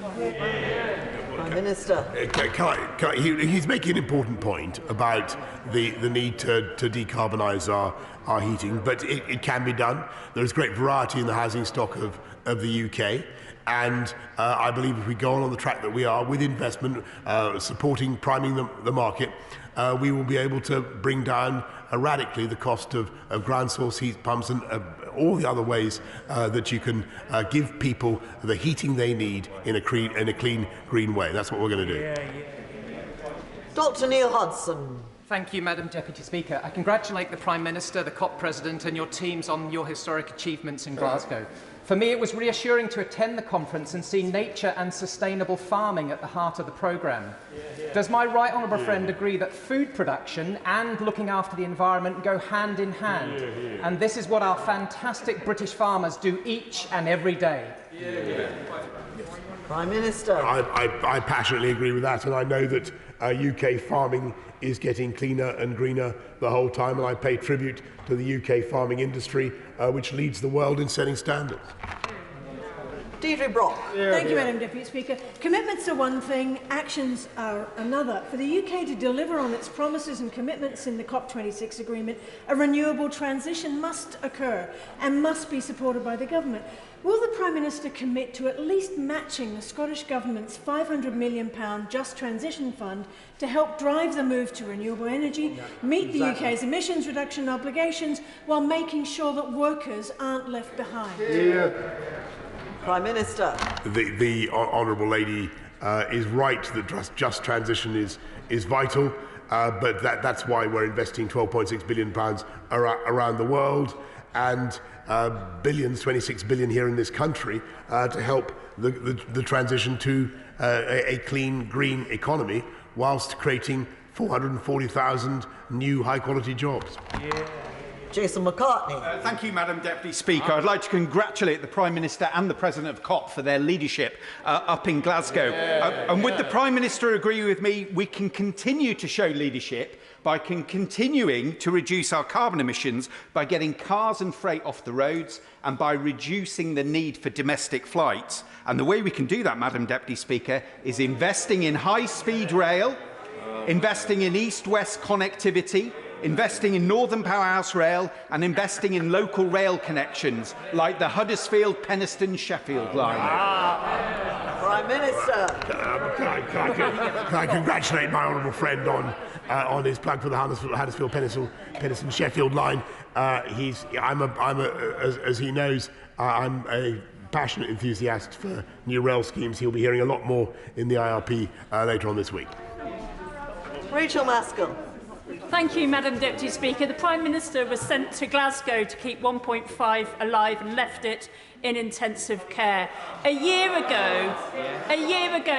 Prime Minister. He's making an important point about the need to decarbonise our heating, but it can be done. There is great variety in the housing stock of the UK. And I believe if we go on the track that we are, with investment, supporting, priming the market, we will be able to bring down radically the cost of ground source heat pumps and all the other ways that you can give people the heating they need in a clean, green way. That's what we're going to do. Dr. Neil Hudson. Thank you, Madam Deputy Speaker. I congratulate the Prime Minister, the COP President and your teams on your historic achievements in Glasgow. For me, it was reassuring to attend the conference and see nature and sustainable farming at the heart of the programme. Does my right honourable friend agree that food production and looking after the environment go hand in hand? And this is what our fantastic British farmers do each and every day. Prime Minister. I passionately agree with that, and I know that UK farming is getting cleaner and greener the whole time, and I pay tribute to the UK farming industry, which leads the world in setting standards. Deirdre Brock. Thank you, Madam Deputy Speaker. Commitments are one thing, actions are another. For the UK to deliver on its promises and commitments in the COP26 agreement, a renewable transition must occur and must be supported by the government. Will the Prime Minister commit to at least matching the Scottish Government's £500 million Just Transition Fund to help drive the move to renewable energy, meet the UK's emissions reduction obligations, while making sure that workers aren't left behind? Prime Minister. The honourable lady is right that just transition is vital, but that's why we're investing £12.6 billion around the world, and billions, 26 billion here in this country, to help the transition to a clean, green economy, whilst creating 440,000 new high-quality jobs. Jason McCartney. Thank you, Madam Deputy Speaker. I'd like to congratulate the Prime Minister and the President of COP for their leadership up in Glasgow. And would the Prime Minister agree with me, we can continue to show leadership by continuing to reduce our carbon emissions, by getting cars and freight off the roads, and by reducing the need for domestic flights. And the way we can do that, Madam Deputy Speaker, is investing in high-speed rail, investing in east-west connectivity, investing in Northern Powerhouse Rail, and investing in local rail connections like the Huddersfield-Penistone-Sheffield line. Prime Minister. Can I congratulate my honourable friend on his plug for the Huddersfield Penistone Sheffield line? As he knows, I'm a passionate enthusiast for new rail schemes. He'll be hearing a lot more in the IRP later on this week. Rachel Maskell. Thank you, Madam Deputy Speaker. The Prime Minister was sent to Glasgow to keep 1.5 alive and left it in intensive care. A year ago,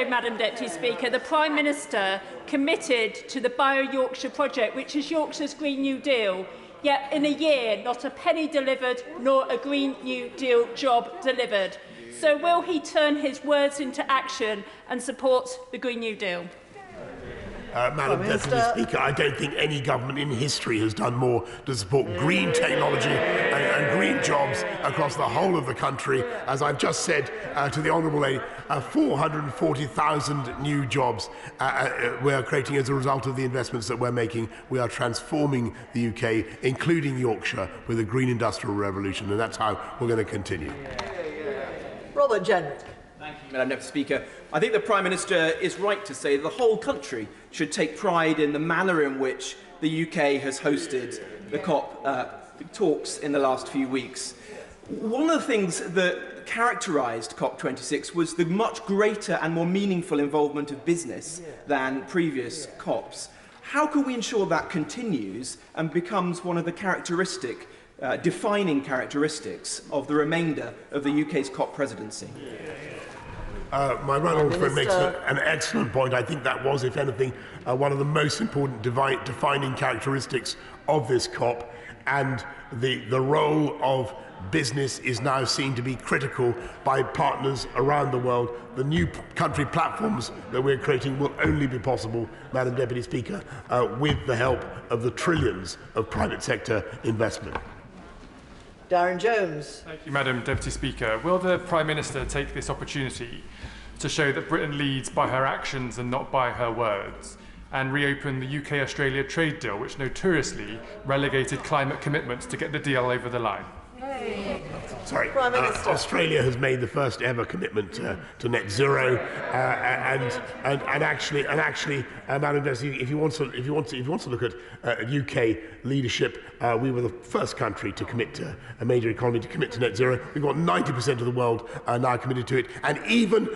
Madam Deputy Speaker, the Prime Minister committed to the Bio-Yorkshire project, which is Yorkshire's Green New Deal. Yet in a year, not a penny delivered, nor a Green New Deal job delivered. So will he turn his words into action and support the Green New Deal? Madam Deputy Speaker, I don't think any government in history has done more to support green technology and green jobs across the whole of the country. As I've just said to the Honourable Lady, 440,000 new jobs we are creating as a result of the investments that we're making. We are transforming the UK, including Yorkshire, with a green industrial revolution, and that's how we're going to continue. Robert Jenrick. Thank you, Madam Deputy Speaker. I think the Prime Minister is right to say the whole country should take pride in the manner in which the UK has hosted the COP talks in the last few weeks. One of the things that characterised COP26 was the much greater and more meaningful involvement of business than previous COPs. How can we ensure that continues and becomes one of the defining characteristics of the remainder of the UK's COP presidency? My right honourable friend makes an excellent point. I think that was, if anything, one of the most important defining characteristics of this COP, and the role of business is now seen to be critical by partners around the world. The new country platforms that we're creating will only be possible, Madam Deputy Speaker, with the help of the trillions of private sector investment. Darren Jones. Thank you, Madam Deputy Speaker. Will the Prime Minister take this opportunity to show that Britain leads by her actions and not by her words, and reopen the UK-Australia trade deal, which notoriously relegated climate commitments to get the deal over the line? Sorry, Australia has made the first ever commitment to net zero, and actually, Madam Deputy, if you want to look at UK leadership, we were the first country to commit to a major economy to commit to net zero. We've got 90% of the world now committed to it, and even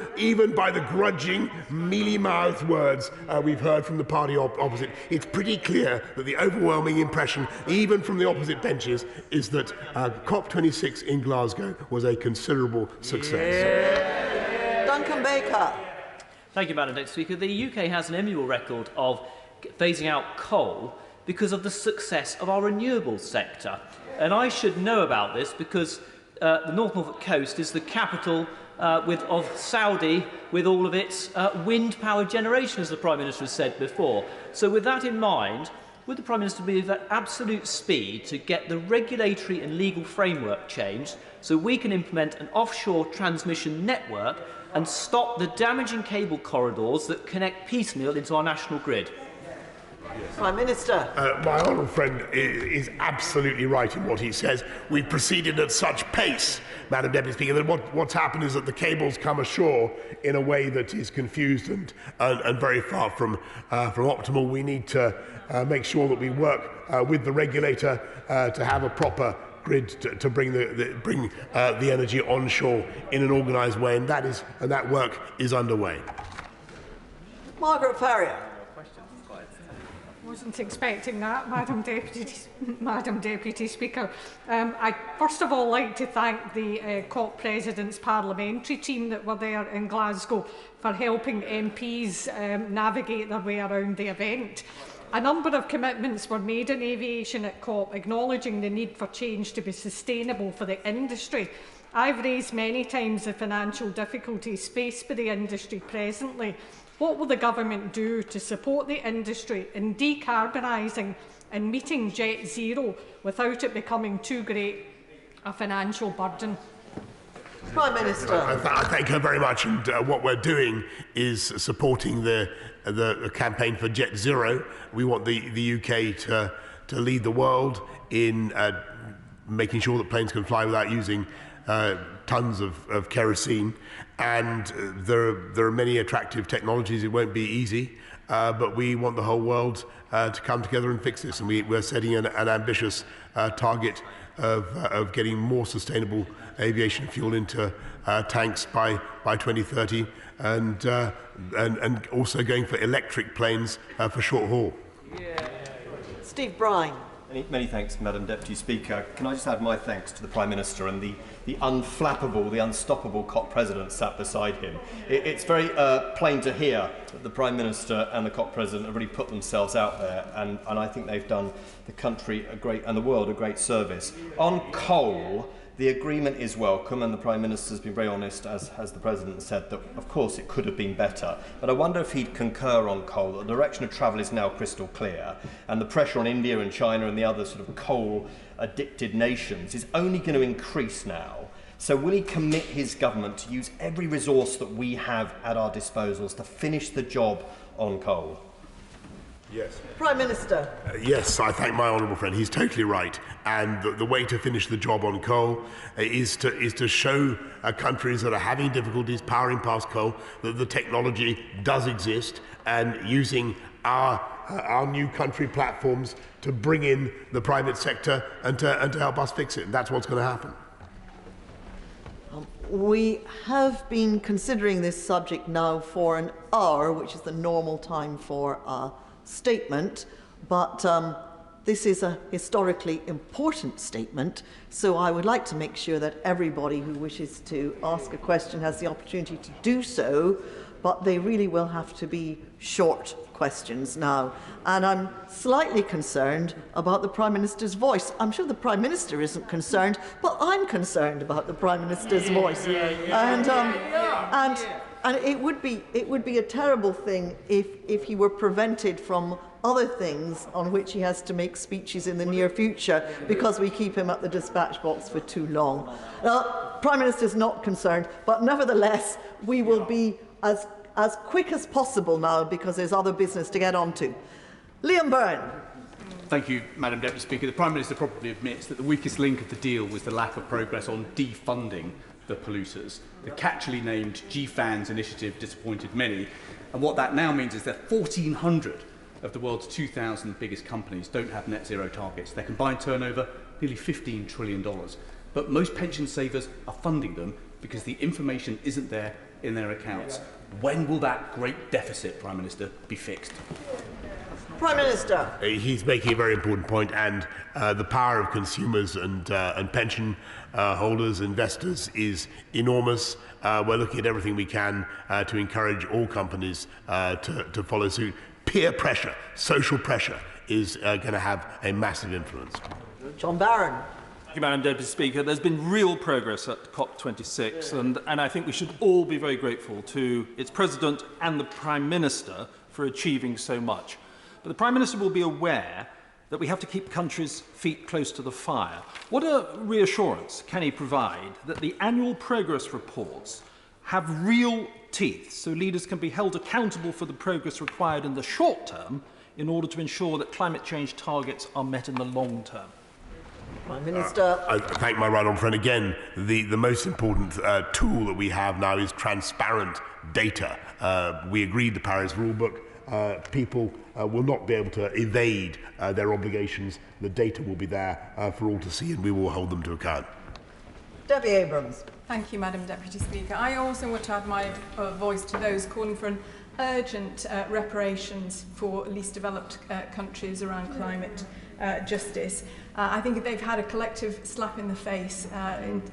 by the grudging, mealy-mouthed words we've heard from the party opposite, it's pretty clear that the overwhelming impression, even from the opposite benches, is that COP26 in Glasgow was a considerable success. Duncan Baker. Thank you, Madam Deputy Speaker. The UK has an enviable record of phasing out coal because of the success of our renewables sector. And I should know about this because the Norfolk coast is the capital of Saudi, with all of its wind-powered generation, as the Prime Minister has said before. So with that in mind, would the Prime Minister be at absolute speed to get the regulatory and legal framework changed so we can implement an offshore transmission network and stop the damaging cable corridors that connect piecemeal into our national grid? Prime Minister. My honourable friend is absolutely right in what he says. We've proceeded at such pace, Madam Deputy Speaker, that what's happened is that the cables come ashore in a way that is confused and very far from optimal. We need to make sure that we work with the regulator to have a proper grid to bring the energy onshore in an organised way, and that work is underway. Margaret Farrier. Wasn't expecting that, Madam Deputy Speaker. I'd first of all like to thank the COP President's parliamentary team that were there in Glasgow for helping MPs navigate their way around the event. A number of commitments were made in aviation at COP, acknowledging the need for change to be sustainable for the industry. I've raised many times the financial difficulties faced by the industry presently. What will the government do to support the industry in decarbonising and meeting Jet Zero without it becoming too great a financial burden? Prime Minister. I thank her very much, and what we're doing is supporting the campaign for Jet Zero. We want the UK to lead the world in making sure that planes can fly without using tons of kerosene, and there are many attractive technologies. It won't be easy, but we want the whole world to come together and fix this, and we're setting an ambitious target of getting more sustainable aviation fuel into tanks by 2030, and also going for electric planes for short haul. Steve Brine. Many thanks, Madam Deputy Speaker. Can I just add my thanks to the Prime Minister and the unflappable, the unstoppable COP President sat beside him. It's very plain to hear that the Prime Minister and the COP President have really put themselves out there, and I think they've done the country and the world a great service. On coal, the agreement is welcome, and the Prime Minister has been very honest, as has the President said, that of course it could have been better. But I wonder if he'd concur on coal, that the direction of travel is now crystal clear, and the pressure on India and China and the other sort of coal-addicted nations is only going to increase now. So will he commit his government to use every resource that we have at our disposals to finish the job on coal? Yes. Prime Minister. Yes, I thank my honourable friend. He's totally right. And the way to finish the job on coal is to show countries that are having difficulties powering past coal that the technology does exist, and using our new country platforms to bring in the private sector and to help us fix it. And that's what's going to happen. We have been considering this subject now for an hour, which is the normal time for a statement, but this is a historically important statement, so I would like to make sure that everybody who wishes to ask a question has the opportunity to do so, but they really will have to be short questions now. And I'm slightly concerned about the Prime Minister's voice. I'm sure the Prime Minister isn't concerned, but I'm concerned about the Prime Minister's voice. And it would be a terrible thing if he were prevented from other things on which he has to make speeches in the near future because we keep him at the dispatch box for too long. Prime Minister is not concerned, but nevertheless we will be as quick as possible now because there's other business to get on to. Liam Byrne. Thank you, Madam Deputy Speaker. The Prime Minister probably admits that the weakest link of the deal was the lack of progress on defunding the polluters. The catchily named GFANS initiative disappointed many, and what that now means is that 1,400 of the world's 2,000 biggest companies don't have net zero targets. Their combined turnover, nearly $15 trillion. But most pension savers are funding them because the information isn't there in their accounts. When will that great deficit, Prime Minister, be fixed? Prime Minister. He's making a very important point, and the power of consumers and pension holders, investors, is enormous. We're looking at everything we can to encourage all companies to follow suit. Peer pressure, social pressure is going to have a massive influence. John Barron. Thank you, Madam Deputy Speaker. There's been real progress at COP26, and I think we should all be very grateful to its President and the Prime Minister for achieving so much. But the Prime Minister will be aware that we have to keep countries' feet close to the fire. What a reassurance can he provide that the annual progress reports have real teeth so leaders can be held accountable for the progress required in the short term in order to ensure that climate change targets are met in the long term? Prime Minister. I thank my right honourable friend again. The most important tool that we have now is transparent data. We agreed the Paris rulebook. People will not be able to evade their obligations. The data will be there for all to see, and we will hold them to account. Debbie Abrams. Thank you, Madam Deputy Speaker. I also want to add my voice to those calling for an urgent reparations for least developed countries around climate justice. I think they've had a collective slap in the face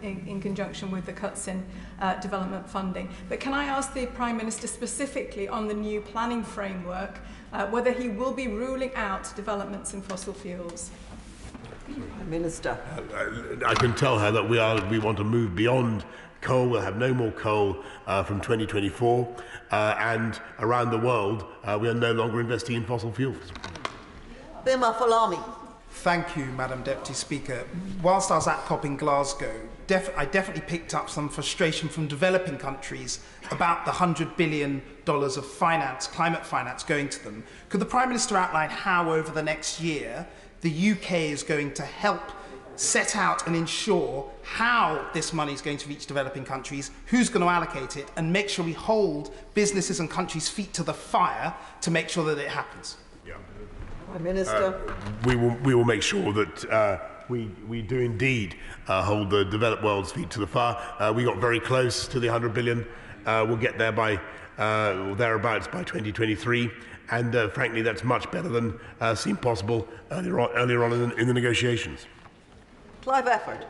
in conjunction with the cuts in development funding. But can I ask the Prime Minister specifically on the new planning framework whether he will be ruling out developments in fossil fuels? Minister. I can tell her that we want to move beyond coal. We'll have no more coal from 2024, and around the world we are no longer investing in fossil fuels. Bima Falami. Thank you, Madam Deputy Speaker. Whilst I was at COP in Glasgow, I definitely picked up some frustration from developing countries about the $100 billion of finance, climate finance, going to them. Could the Prime Minister outline how, over the next year, the UK is going to help set out and ensure how this money is going to reach developing countries, who's going to allocate it, and make sure we hold businesses and countries' feet to the fire to make sure that it happens? Prime Minister. We will make sure that we do indeed hold the developed world's feet to the fire. We got very close to the 100 billion. We'll get there by thereabouts by 2023. And frankly, that's much better than seemed possible earlier on in the negotiations. Clive Efford.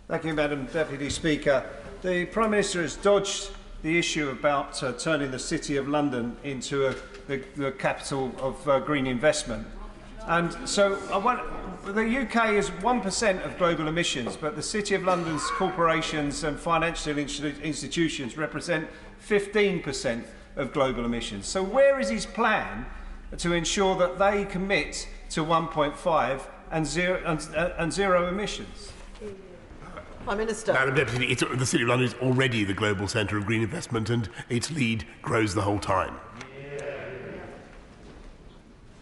Thank you, Madam Deputy Speaker. The Prime Minister has dodged the issue about turning the City of London into the capital of green investment. And so the UK is 1% of global emissions, but the City of London's corporations and financial institutions represent 15% of global emissions. So where is his plan to ensure that they commit to 1.5 and zero emissions? Prime Minister. Madam Deputy, the City of London is already the global centre of green investment, and its lead grows the whole time.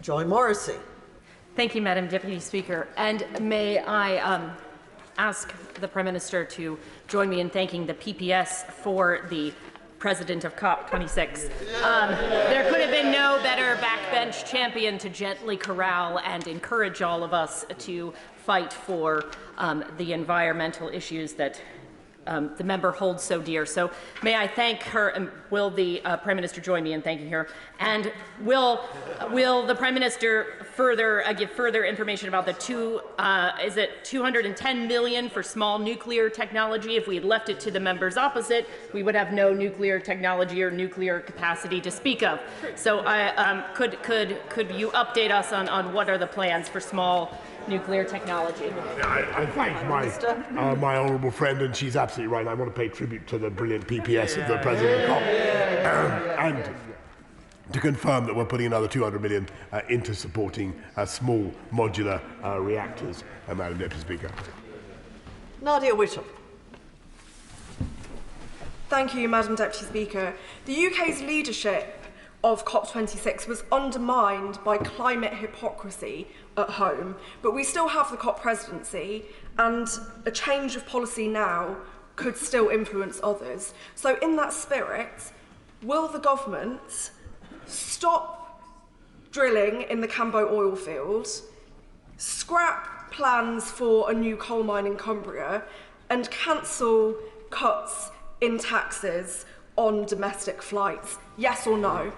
Joy Morrissey. Thank you, Madam Deputy Speaker. And may I ask the Prime Minister to join me in thanking the PPS for the President of COP26. There could have been no better backbench champion to gently corral and encourage all of us to fight for the environmental issues that the member holds so dear. So may I thank her, and will the Prime Minister join me in thanking her? And will the Prime Minister give further information about the is it 210 million for small nuclear technology? If we had left it to the members opposite, we would have no nuclear technology or nuclear capacity to speak of. So could you update us on what are the plans for small nuclear technology? I thank my honourable friend, and she's absolutely right. I want to pay tribute to the brilliant PPS of the President of COP, and to confirm that we're putting another 200 million into supporting small modular reactors, Madam Deputy Speaker. Nadia Whittle. Thank you, Madam Deputy Speaker. The UK's leadership of COP26 was undermined by climate hypocrisy at home, but we still have the COP presidency, and a change of policy now could still influence others. So in that spirit, will the government stop drilling in the Cambo oil field, scrap plans for a new coal mine in Cumbria, and cancel cuts in taxes on domestic flights? Yes or no?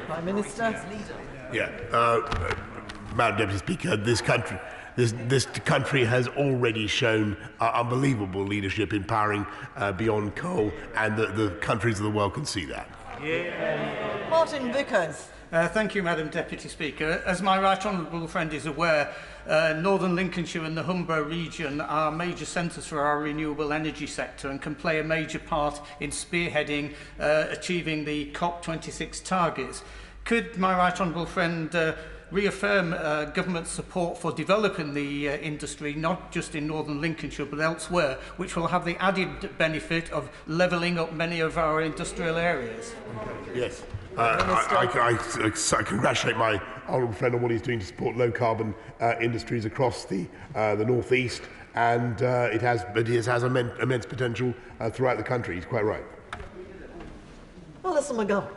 Prime Minister. Yeah, Madam Deputy Speaker, this country has already shown unbelievable leadership in powering beyond coal, and the countries of the world can see that. Martin Vickers. Thank you, Madam Deputy Speaker. As my right honourable friend is aware, Northern Lincolnshire and the Humber region are major centres for our renewable energy sector and can play a major part in spearheading achieving the COP26 targets. Could my right honourable friend reaffirm government support for developing the industry, not just in Northern Lincolnshire but elsewhere, which will have the added benefit of levelling up many of our industrial areas? Yes. I congratulate my honourable friend on what he's doing to support low-carbon industries across the North East, and it has immense potential throughout the country. He's quite right. Alison McGovern.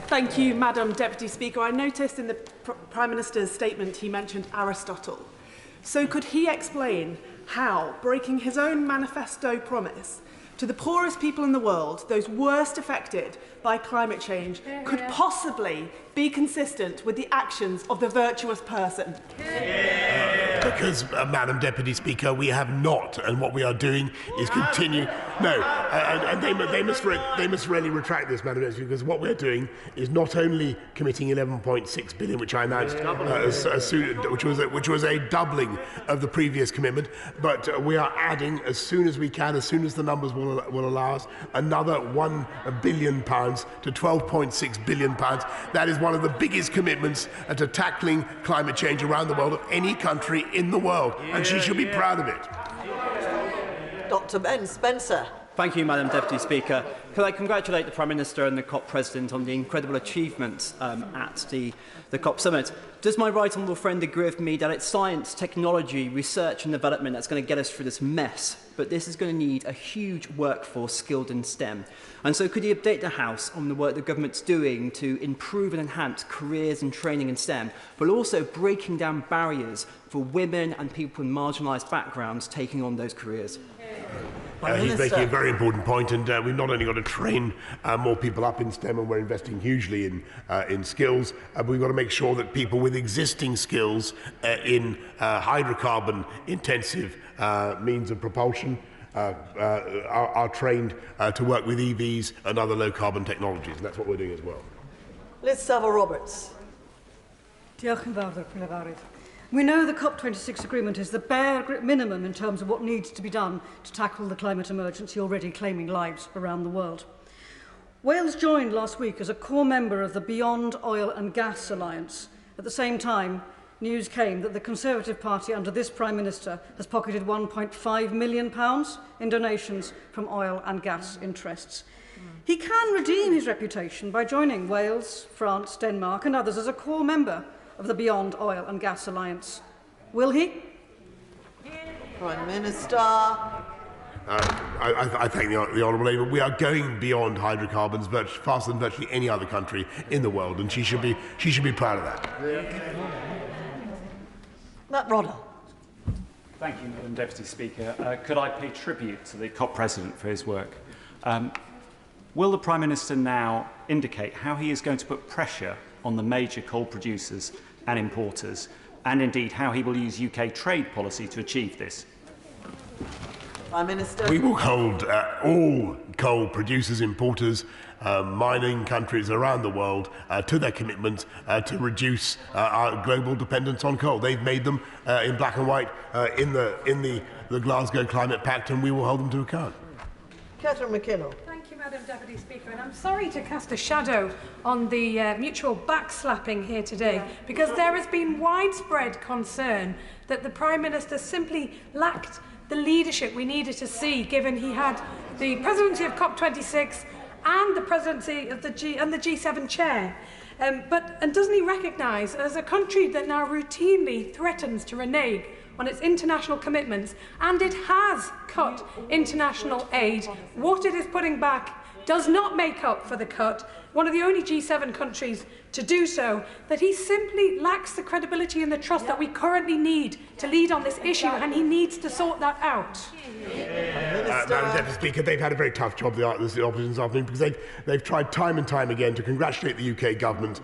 Thank you, Madam Deputy Speaker. I noticed in the Prime Minister's statement he mentioned Aristotle. So could he explain how breaking his own manifesto promise to the poorest people in the world, those worst affected by climate change, could possibly be consistent with the actions of the virtuous person? Because, Madam Deputy Speaker, we have not, and what we are doing is continue. No, and they must really retract this, Madam Deputy, because what we're doing is not only committing 11.6 billion, which I announced, which was a doubling of the previous commitment, but we are adding as soon as we can, as soon as the numbers will allow us, another £1 billion to £12.6 billion. That is one of the biggest commitments to tackling climate change around the world of any country in the world, and she should be proud of it. Dr. Ben Spencer. Thank you, Madam Deputy Speaker. Could I congratulate the Prime Minister and the COP President on the incredible achievements at the COP Summit. Does my right honourable friend agree with me that it's science, technology, research and development that's going to get us through this mess? But this is going to need a huge workforce skilled in STEM. And so could you update the House on the work the government's doing to improve and enhance careers and training in STEM, but also breaking down barriers for women and people in marginalised backgrounds taking on those careers? He's making a very important point, and we've not only got to train more people up in STEM, and we're investing hugely in skills, but we've got to make sure that people with existing skills in hydrocarbon-intensive means of propulsion are trained to work with EVs and other low-carbon technologies, and that's what we're doing as well. Liz Saville-Roberts. Diolch yn fawr, Prydfarydd. We know the COP26 agreement is the bare minimum in terms of what needs to be done to tackle the climate emergency already claiming lives around the world. Wales joined last week as a core member of the Beyond Oil and Gas Alliance. At the same time, news came that the Conservative Party under this Prime Minister has pocketed £1.5 million in donations from oil and gas interests. He can redeem his reputation by joining Wales, France, Denmark and others as a core member of the Beyond Oil and Gas Alliance. Will he? Prime Minister. I thank the Honourable Lady, but we are going beyond hydrocarbons faster than virtually any other country in the world, and she should be proud of that. Matt Rodder. Thank you, Madam Deputy Speaker. Could I pay tribute to the COP President for his work? Will the Prime Minister now indicate how he is going to put pressure on the major coal producers and importers, and indeed how he will use UK trade policy to achieve this? Prime Minister. We will hold all coal producers, importers, mining countries around the world to their commitment to reduce our global dependence on coal. They've made them in black and white in the Glasgow Climate Pact, and we will hold them to account. Catherine McKinnell. Thank you, Madam Deputy Speaker. And I'm sorry to cast a shadow on the mutual backslapping here today, because there has been widespread concern that the Prime Minister simply lacked the leadership we needed to see, given he had the presidency of COP26 and the presidency of the G7 chair. And doesn't he recognise, as a country that now routinely threatens to renege on its international commitments, and it has cut international aid, what it is putting back does not make up for the cut, one of the only G7 countries to do so, that he simply lacks the credibility and the trust that we currently need to lead on this issue, and he needs to sort that out. Madam Deputy Speaker, they've had a very tough job, the opposition this afternoon, because they've tried time and time again to congratulate the UK government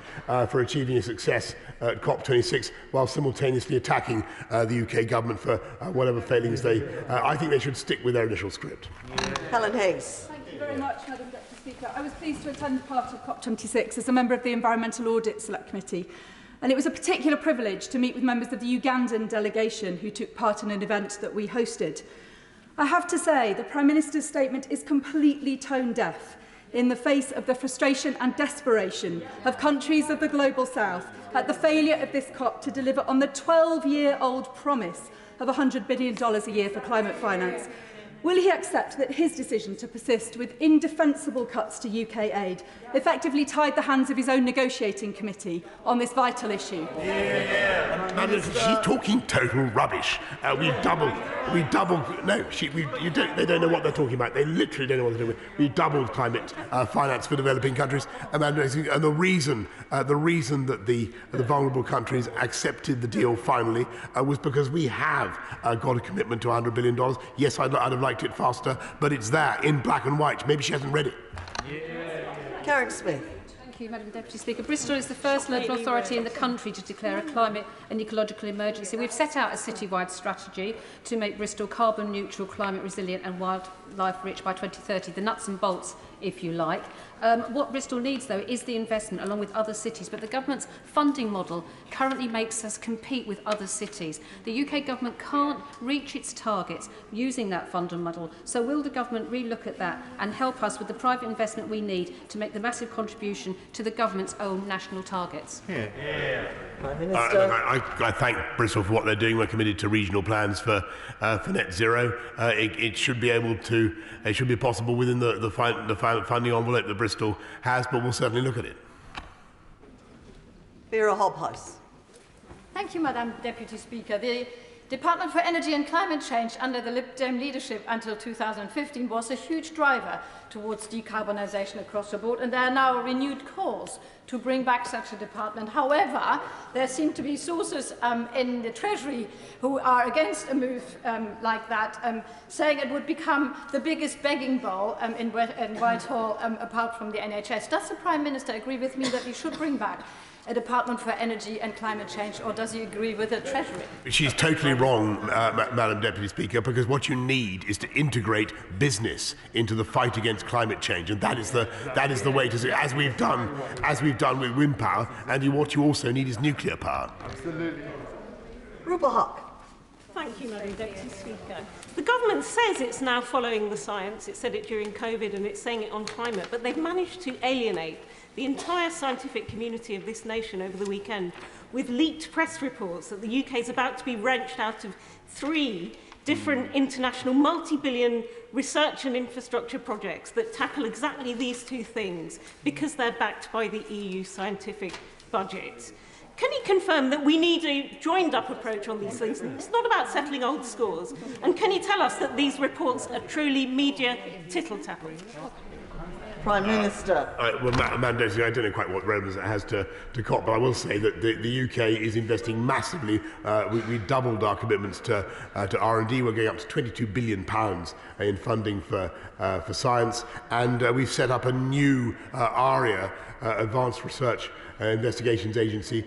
for achieving a success at COP26, while simultaneously attacking the UK government for whatever failings I think they should stick with their initial script. Helen Hayes. Thank you very much, Madam Deputy Speaker. I was pleased to attend part of COP26 as a member of the Environmental Audit Select Committee, and it was a particular privilege to meet with members of the Ugandan delegation who took part in an event that we hosted. I have to say, the Prime Minister's statement is completely tone-deaf in the face of the frustration and desperation of countries of the Global South at the failure of this COP to deliver on the 12-year-old promise of $100 billion a year for climate finance. Will he accept that his decision to persist with indefensible cuts to UK aid effectively tied the hands of his own negotiating committee on this vital issue? She's talking total rubbish. We doubled. No, they don't know what they're talking about. They literally don't know what they're doing. We doubled climate finance for developing countries, and the reason that the vulnerable countries accepted the deal finally was because we have got a commitment to $100 billion. Yes, I'd have liked it faster, but it's there in black and white. Maybe she hasn't read it. Karen Smith. Thank you, Madam Deputy Speaker. Bristol is the first local authority in the country to declare a climate and ecological emergency. We've set out a citywide strategy to make Bristol carbon neutral, climate resilient and wildlife rich by 2030. The nuts and bolts if you like. What Bristol needs, though, is the investment along with other cities, but the government's funding model currently makes us compete with other cities. The UK government can't reach its targets using that funding model, so will the government relook at that and help us with the private investment we need to make the massive contribution to the government's own national targets? Prime Minister. I thank Bristol for what they're doing. We're committed to regional plans for net zero. It should be able to. It should be possible within the funding envelope that Bristol has, but we'll certainly look at it. Vera Hobhouse. Thank you, Madam Deputy Speaker. The Department for Energy and Climate Change under the Lib Dem leadership until 2015 was a huge driver towards decarbonisation across the board, and there are now renewed calls to bring back such a department. However, there seem to be sources in the Treasury who are against a move like that, saying it would become the biggest begging bowl in Whitehall apart from the NHS. Does the Prime Minister agree with me that we should bring back a Department for Energy and Climate Change, or does he agree with the Treasury? She's totally wrong, Madam Deputy Speaker, because what you need is to integrate business into the fight against climate change, and that is the way to do it, as we've done with wind power. And what you also need is nuclear power. Absolutely. Rupa Huck. Thank you, Madam Deputy Speaker. The government says it's now following the science. It said it during COVID, and it's saying it on climate, but they've managed to alienate the entire scientific community of this nation over the weekend with leaked press reports that the UK is about to be wrenched out of 3 different international multi-billion research and infrastructure projects that tackle exactly these 2 things because they're backed by the EU scientific budget. Can he confirm that we need a joined-up approach on these things? It's not about settling old scores. And can he tell us that these reports are truly media tittle-tattle? Prime Minister. Well, Madam Deputy, I don't know quite what relevance it has to COP, but I will say that the UK is investing massively. We doubled our commitments to R&D. We're going up to £22 billion in funding for science, and we've set up a new ARIA, Advanced Research Investigations Agency,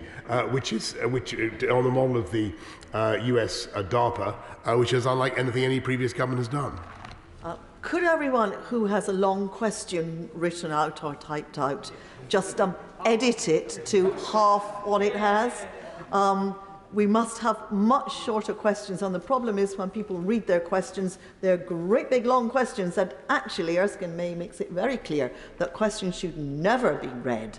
which on the model of the US DARPA, which is unlike anything any previous government has done. Could everyone who has a long question written out or typed out just edit it to half what it has? We must have much shorter questions, and the problem is when people read their questions, they're great big long questions, and actually Erskine May makes it very clear that questions should never be read.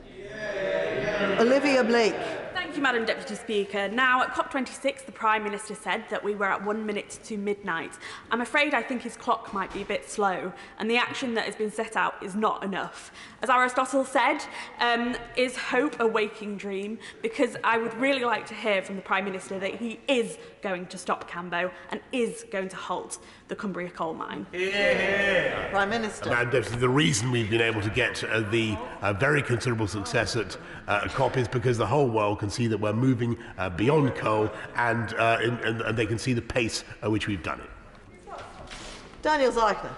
Olivia Blake. Thank you, Madam Deputy Speaker. Now, at COP26, the Prime Minister said that we were at 1 minute to midnight. I'm afraid I think his clock might be a bit slow, and the action that has been set out is not enough. As Aristotle said, is hope a waking dream? Because I would really like to hear from the Prime Minister that he is going to stop Cambo and is going to halt the Cumbria coal mine. Yeah. Prime Minister. Madam Deputy, the reason we've been able to get the very considerable success at COP is because the whole world can see that we're moving beyond coal, and they can see the pace at which we've done it. Daniel Zeichner.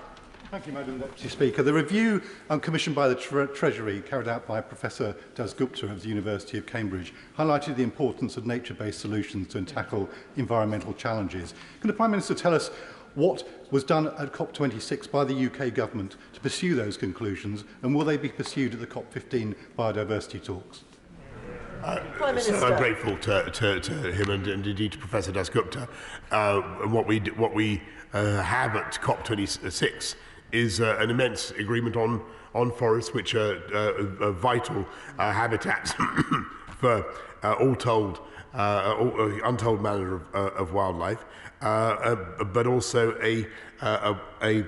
Thank you, Madam Deputy Speaker. The review commissioned by the Treasury, carried out by Professor Dasgupta of the University of Cambridge, highlighted the importance of nature-based solutions to tackle environmental challenges. Can the Prime Minister tell us what was done at COP26 by the UK government to pursue those conclusions, and will they be pursued at the COP15 biodiversity talks? Prime Minister. So I'm grateful to him and indeed to Professor Dasgupta. What we have at COP26 is an immense agreement on forests, which are vital habitats for untold manner of wildlife, but also a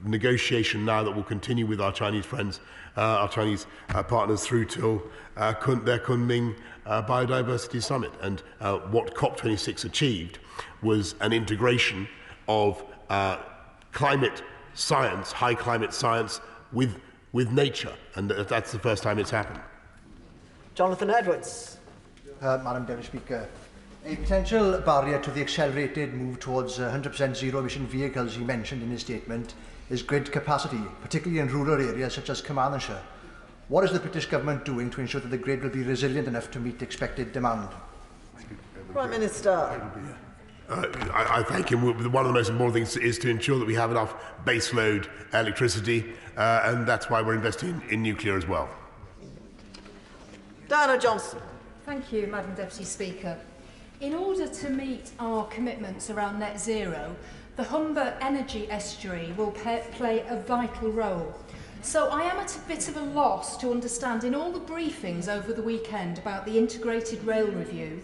negotiation now that will continue with our Chinese friends, our Chinese partners through till their Kunming Biodiversity Summit. And what COP26 achieved was an integration of climate science, high climate science, with nature, and that's the first time it's happened. Jonathan Edwards. Madam Deputy Speaker, a potential barrier to the accelerated move towards 100% zero-emission vehicles he mentioned in his statement is grid capacity, particularly in rural areas such as Carmarthenshire. What is the British Government doing to ensure that the grid will be resilient enough to meet expected demand? Prime Minister. I thank him. One of the most important things is to ensure that we have enough baseload electricity, and that's why we're investing in nuclear as well. Diana Johnson. Thank you, Madam Deputy Speaker. In order to meet our commitments around net zero, the Humber Energy Estuary will play a vital role. So I am at a bit of a loss to understand in all the briefings over the weekend about the integrated rail review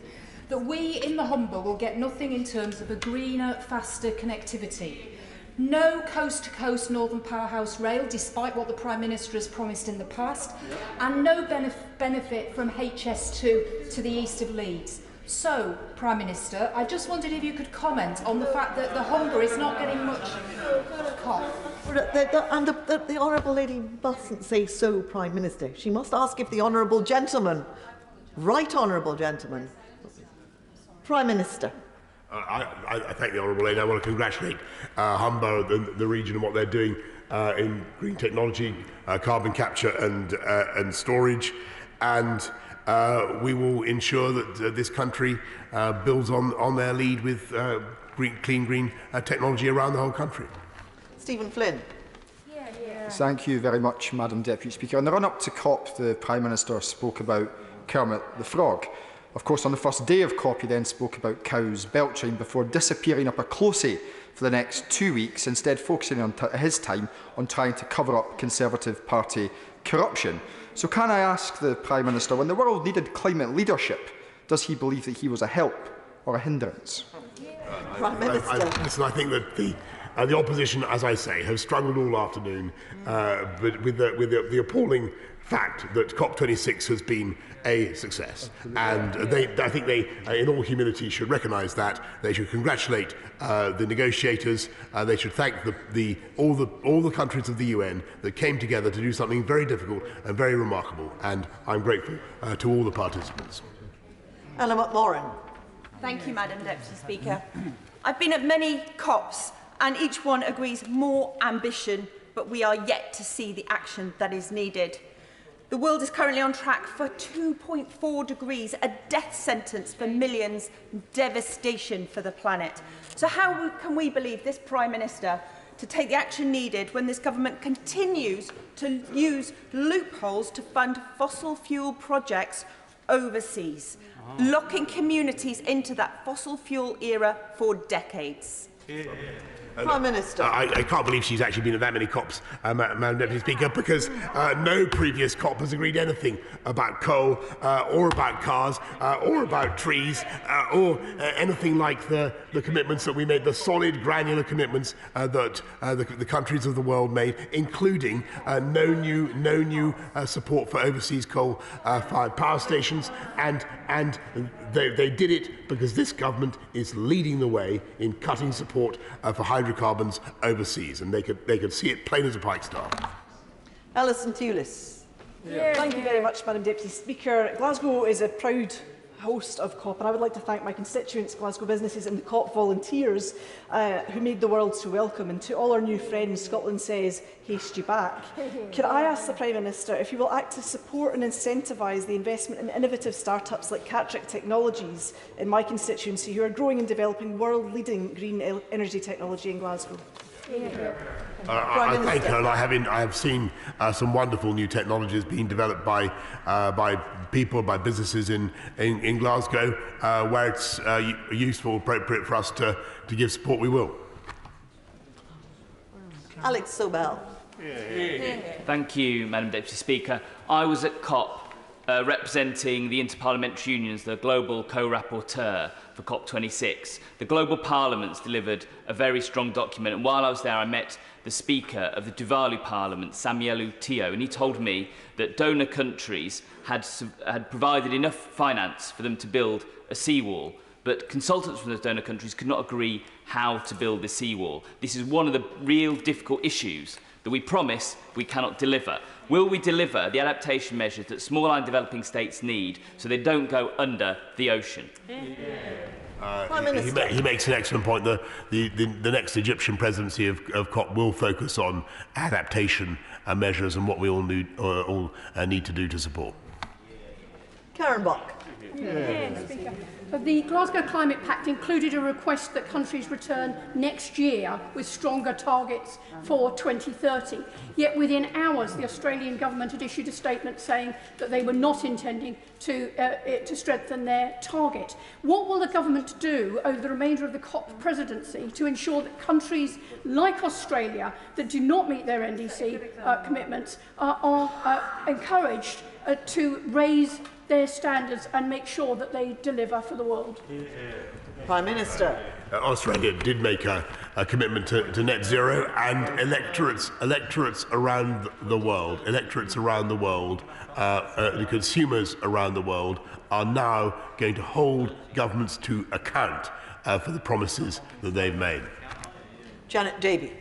that we in the Humber will get nothing in terms of a greener, faster connectivity. No coast-to-coast Northern Powerhouse rail, despite what the Prime Minister has promised in the past, and no benefit from HS2 to the east of Leeds. So, Prime Minister, I just wondered if you could comment on the fact that the Humber is not getting much COP. And the Honourable Lady mustn't say so, Prime Minister. She must ask if the Honourable Gentleman, Right Honourable Gentleman, Prime Minister. I thank the Honourable Lady. I want to congratulate Humber, the region, and what they're doing in green technology, carbon capture and storage, and we will ensure that this country builds on their lead with clean green technology around the whole country. Stephen Flynn. Thank you very much, Madam Deputy Speaker. In the run-up to COP, the Prime Minister spoke about Kermit the Frog. Of course, on the first day of COP, he then spoke about cows belching before disappearing up a closey for the next 2 weeks, instead focusing on his time on trying to cover up Conservative Party corruption. So can I ask the Prime Minister, when the world needed climate leadership, does he believe that he was a help or a hindrance? Prime Minister. Listen, I think that the opposition, as I say, have struggled all afternoon but with the appalling fact that COP26 has been a success, and I think they, in all humility, should recognise that. They should congratulate the negotiators. They should thank all the countries of the UN that came together to do something very difficult and very remarkable. And I'm grateful to all the participants. Ella McMorrin. Thank you, Madam Deputy Speaker. I've been at many COPs, and each one agrees more ambition, but we are yet to see the action that is needed. The world is currently on track for 2.4 degrees, a death sentence for millions, devastation for the planet. So how can we believe this Prime Minister to take the action needed when this government continues to use loopholes to fund fossil fuel projects overseas, locking communities into that fossil fuel era for decades? Prime Minister. I can't believe she's actually been at that many COPs, Madam Deputy Speaker, because no previous COP has agreed anything about coal or about cars or about trees or anything like the commitments that we made, the solid, granular commitments that the countries of the world made, including no new support for overseas coal-fired power stations, and they did it because this government is leading the way in cutting support for hydrocarbons overseas, and they could see it plain as a pikestaff. Alison Tulis. Thank you very much, Madam Deputy Speaker. Glasgow is a proud host of COP, and I would like to thank my constituents, Glasgow businesses and the COP volunteers who made the world so welcome. And to all our new friends, Scotland says, haste you back. Could I ask the Prime Minister if he will act to support and incentivise the investment in innovative startups like Catrick Technologies in my constituency, who are growing and developing world-leading green energy technology in Glasgow? I thank her, and I have seen some wonderful new technologies being developed by people, by businesses in Glasgow, where it's useful, appropriate for us to give support. We will. Alex Sobel. Thank you, Madam Deputy Speaker. I was at COP representing the Interparliamentary Union as the global co-rapporteur for COP26. The global parliaments delivered a very strong document, and while I was there I met the Speaker of the Tuvalu Parliament, Samuelu Tio, and he told me that donor countries had provided enough finance for them to build a seawall, but consultants from those donor countries could not agree how to build the seawall. This is one of the real difficult issues that we promise we cannot deliver. Will we deliver the adaptation measures that small and developing states need so they don't go under the ocean? He makes an excellent point. The next Egyptian presidency of COP will focus on adaptation measures and what we all need to do to support. Karen Buck. The Glasgow Climate Pact included a request that countries return next year with stronger targets for 2030. Yet within hours, the Australian government had issued a statement saying that they were not intending to strengthen their target. What will the government do over the remainder of the COP presidency to ensure that countries like Australia that do not meet their NDC commitments are encouraged to raise their standards and make sure that they deliver for the world? Prime Minister. Australia did make a commitment to net zero, and electorates around the world, the consumers around the world are now going to hold governments to account for the promises that they've made. Janet Davey.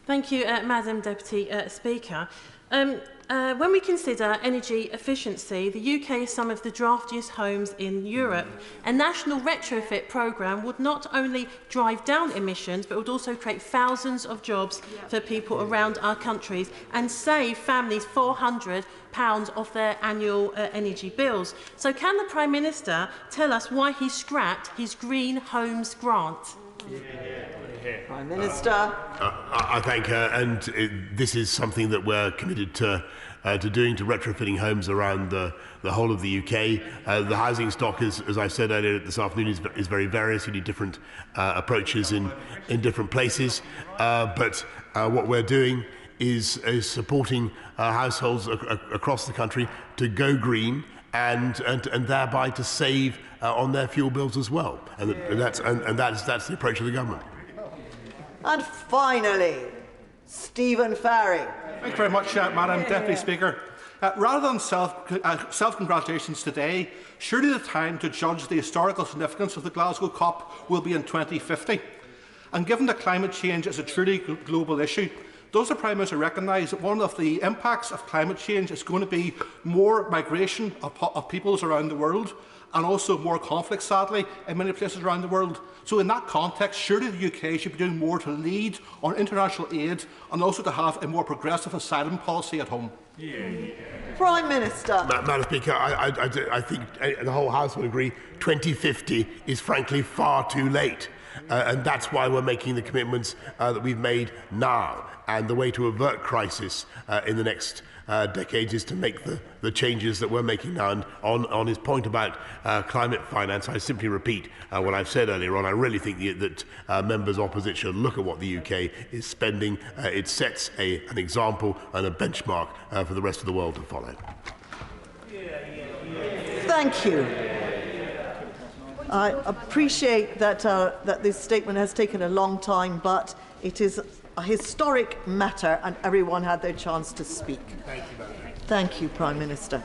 Thank you, Madam Deputy Speaker. When we consider energy efficiency, the UK is some of the draftiest homes in Europe. A national retrofit programme would not only drive down emissions, but would also create thousands of jobs for people around our countries and save families £400 off their annual energy bills. So can the Prime Minister tell us why he scrapped his Green Homes grant? Prime Minister. I thank her, and this is something that we're committed to doing, to retrofitting homes around the whole of the UK. The housing stock, as I said earlier this afternoon, is very various. You need different approaches in different places. But what we're doing is supporting households across the country to go green and thereby to save on their fuel bills as well. And that's the approach of the government. And finally, Stephen Farry. Thank you very much, Madam Deputy Speaker. Rather than self-congratulations today, surely the time to judge the historical significance of the Glasgow COP will be in 2050. And given that climate change is a truly global issue, does the Prime Minister recognise that one of the impacts of climate change is going to be more migration of peoples around the world, and also more conflict, sadly, in many places around the world? So in that context, surely the UK should be doing more to lead on international aid and also to have a more progressive asylum policy at home. Prime Minister. Madam Speaker, I think the whole House will agree 2050 is frankly far too late. And that's why we're making the commitments that we've made now. And the way to avert crisis in the next decades is to make the changes that we're making now. And on his point about climate finance, I simply repeat what I've said earlier on. I really think that members opposite should look at what the UK is spending. It sets an example and a benchmark for the rest of the world to follow. Thank you. I appreciate that this statement has taken a long time, but it is a historic matter and everyone had their chance to speak. Thank you, Madam. Thank you, Prime Minister.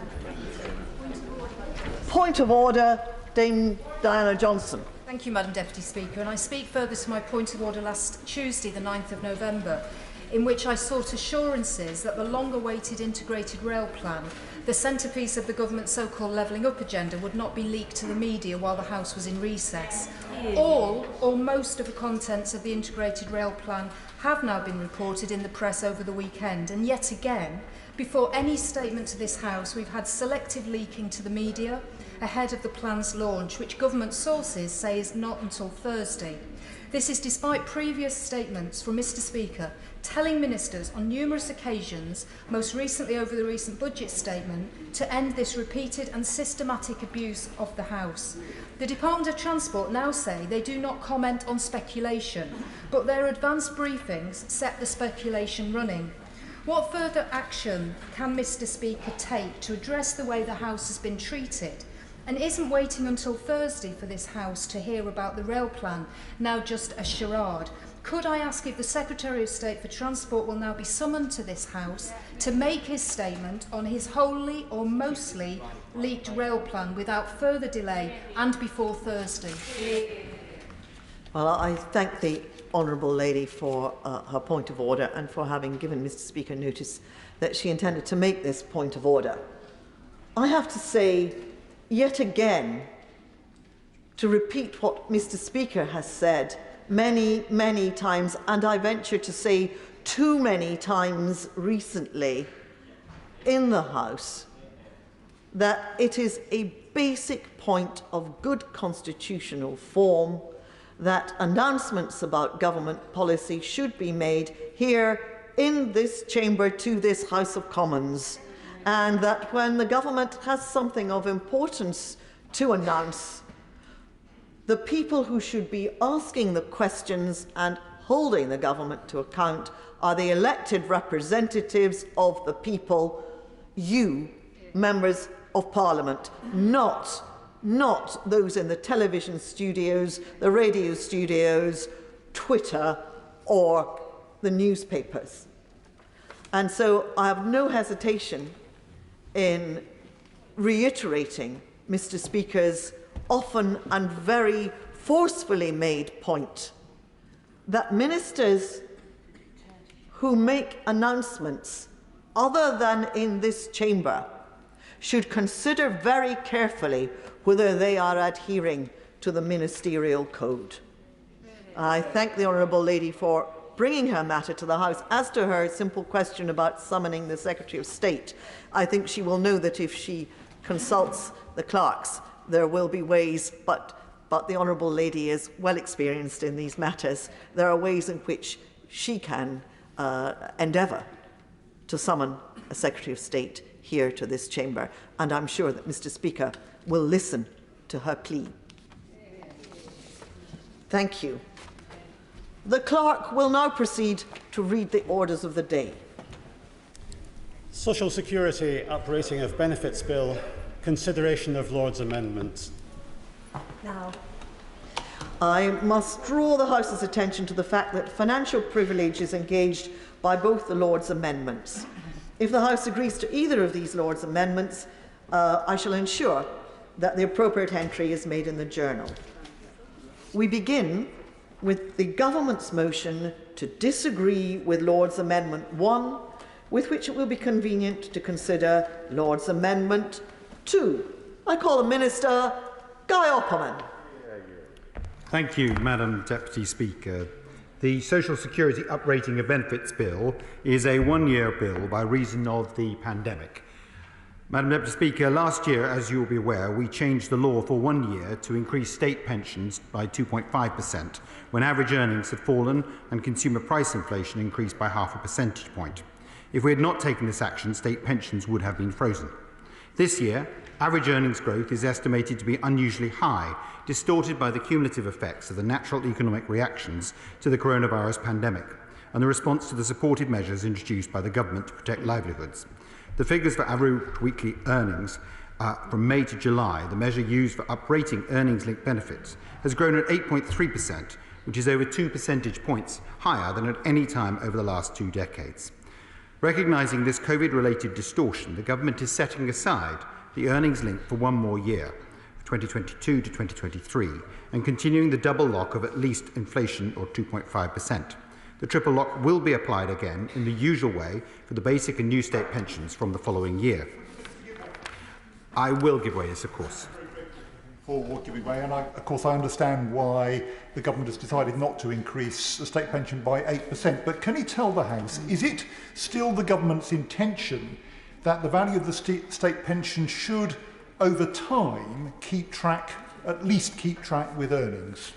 Point of order, Dame Diana Johnson. Thank you, Madam Deputy Speaker. And I speak further to my point of order last Tuesday, the 9th of November, in which I sought assurances that the long-awaited integrated rail plan, the centrepiece of the government's so-called levelling up agenda, would not be leaked to the media while the House was in recess. All or most of the contents of the integrated rail plan have now been reported in the press over the weekend, and yet again, before any statement to this House, we've had selective leaking to the media ahead of the plan's launch, which government sources say is not until Thursday. This is despite previous statements from Mr Speaker telling ministers on numerous occasions, most recently over the recent budget statement, to end this repeated and systematic abuse of the House. The Department of Transport now say they do not comment on speculation, but their advanced briefings set the speculation running. What further action can Mr Speaker take to address the way the House has been treated? And isn't waiting until Thursday for this House to hear about the rail plan now just a charade? Could I ask if the Secretary of State for Transport will now be summoned to this House to make his statement on his wholly or mostly leaked rail plan without further delay and before Thursday? Well, I thank the Honourable Lady for her point of order and for having given Mr Speaker notice that she intended to make this point of order. I have to say, yet again, to repeat what Mr Speaker has said many, many times, and I venture to say too many times recently in the House, that it is a basic point of good constitutional form that announcements about government policy should be made here in this chamber to this House of Commons, and that when the government has something of importance to announce, the people who should be asking the questions and holding the government to account are the elected representatives of the people, you, members of Parliament, not those in the television studios, the radio studios, Twitter, or the newspapers. And so I have no hesitation in reiterating Mr. Speaker's often and very forcefully made point that ministers who make announcements other than in this chamber should consider very carefully whether they are adhering to the ministerial code. I thank the Honourable Lady for bringing her matter to the House. As to her simple question about summoning the Secretary of State, I think she will know that if she consults the clerks, there will be ways, but the Honourable Lady is well experienced in these matters. There are ways in which she can endeavour to summon a Secretary of State here to this chamber, and I'm sure that Mr. Speaker will listen to her plea. Thank you. The clerk will now proceed to read the orders of the day. Social Security Uprating of Benefits Bill. Consideration of Lord's amendments. Now, I must draw the House's attention to the fact that financial privilege is engaged by both the Lord's amendments. If the House agrees to either of these Lord's amendments, I shall ensure that the appropriate entry is made in the journal. We begin with the Government's motion to disagree with Lord's Amendment 1, with which it will be convenient to consider Lord's Amendment 2. I call the Minister, Guy Opperman. Thank you, Madam Deputy Speaker. The Social Security Uprating of Benefits Bill is a one-year bill by reason of the pandemic. Madam Deputy Speaker, last year, as you will be aware, we changed the law for 1 year to increase state pensions by 2.5% when average earnings had fallen and consumer price inflation increased by 0.5 percentage point. If we had not taken this action, state pensions would have been frozen. This year, average earnings growth is estimated to be unusually high, distorted by the cumulative effects of the natural economic reactions to the coronavirus pandemic and the response to the supportive measures introduced by the government to protect livelihoods. The figures for average weekly earnings from May to July, the measure used for uprating earnings-linked benefits, has grown at 8.3%, which is over 2 percentage points higher than at any time over the last 2 decades. Recognising this COVID-related distortion, the government is setting aside the earnings link for 1 more year, 2022 to 2023, and continuing the double lock of at least inflation or 2.5%. The triple lock will be applied again in the usual way for the basic and new state pensions from the following year. I will give way, yes, of course. For giving way, and of course I understand why the government has decided not to increase the state pension by 8%, but can he tell the House, is it still the government's intention that the value of the state pension should, over time, at least keep track with earnings?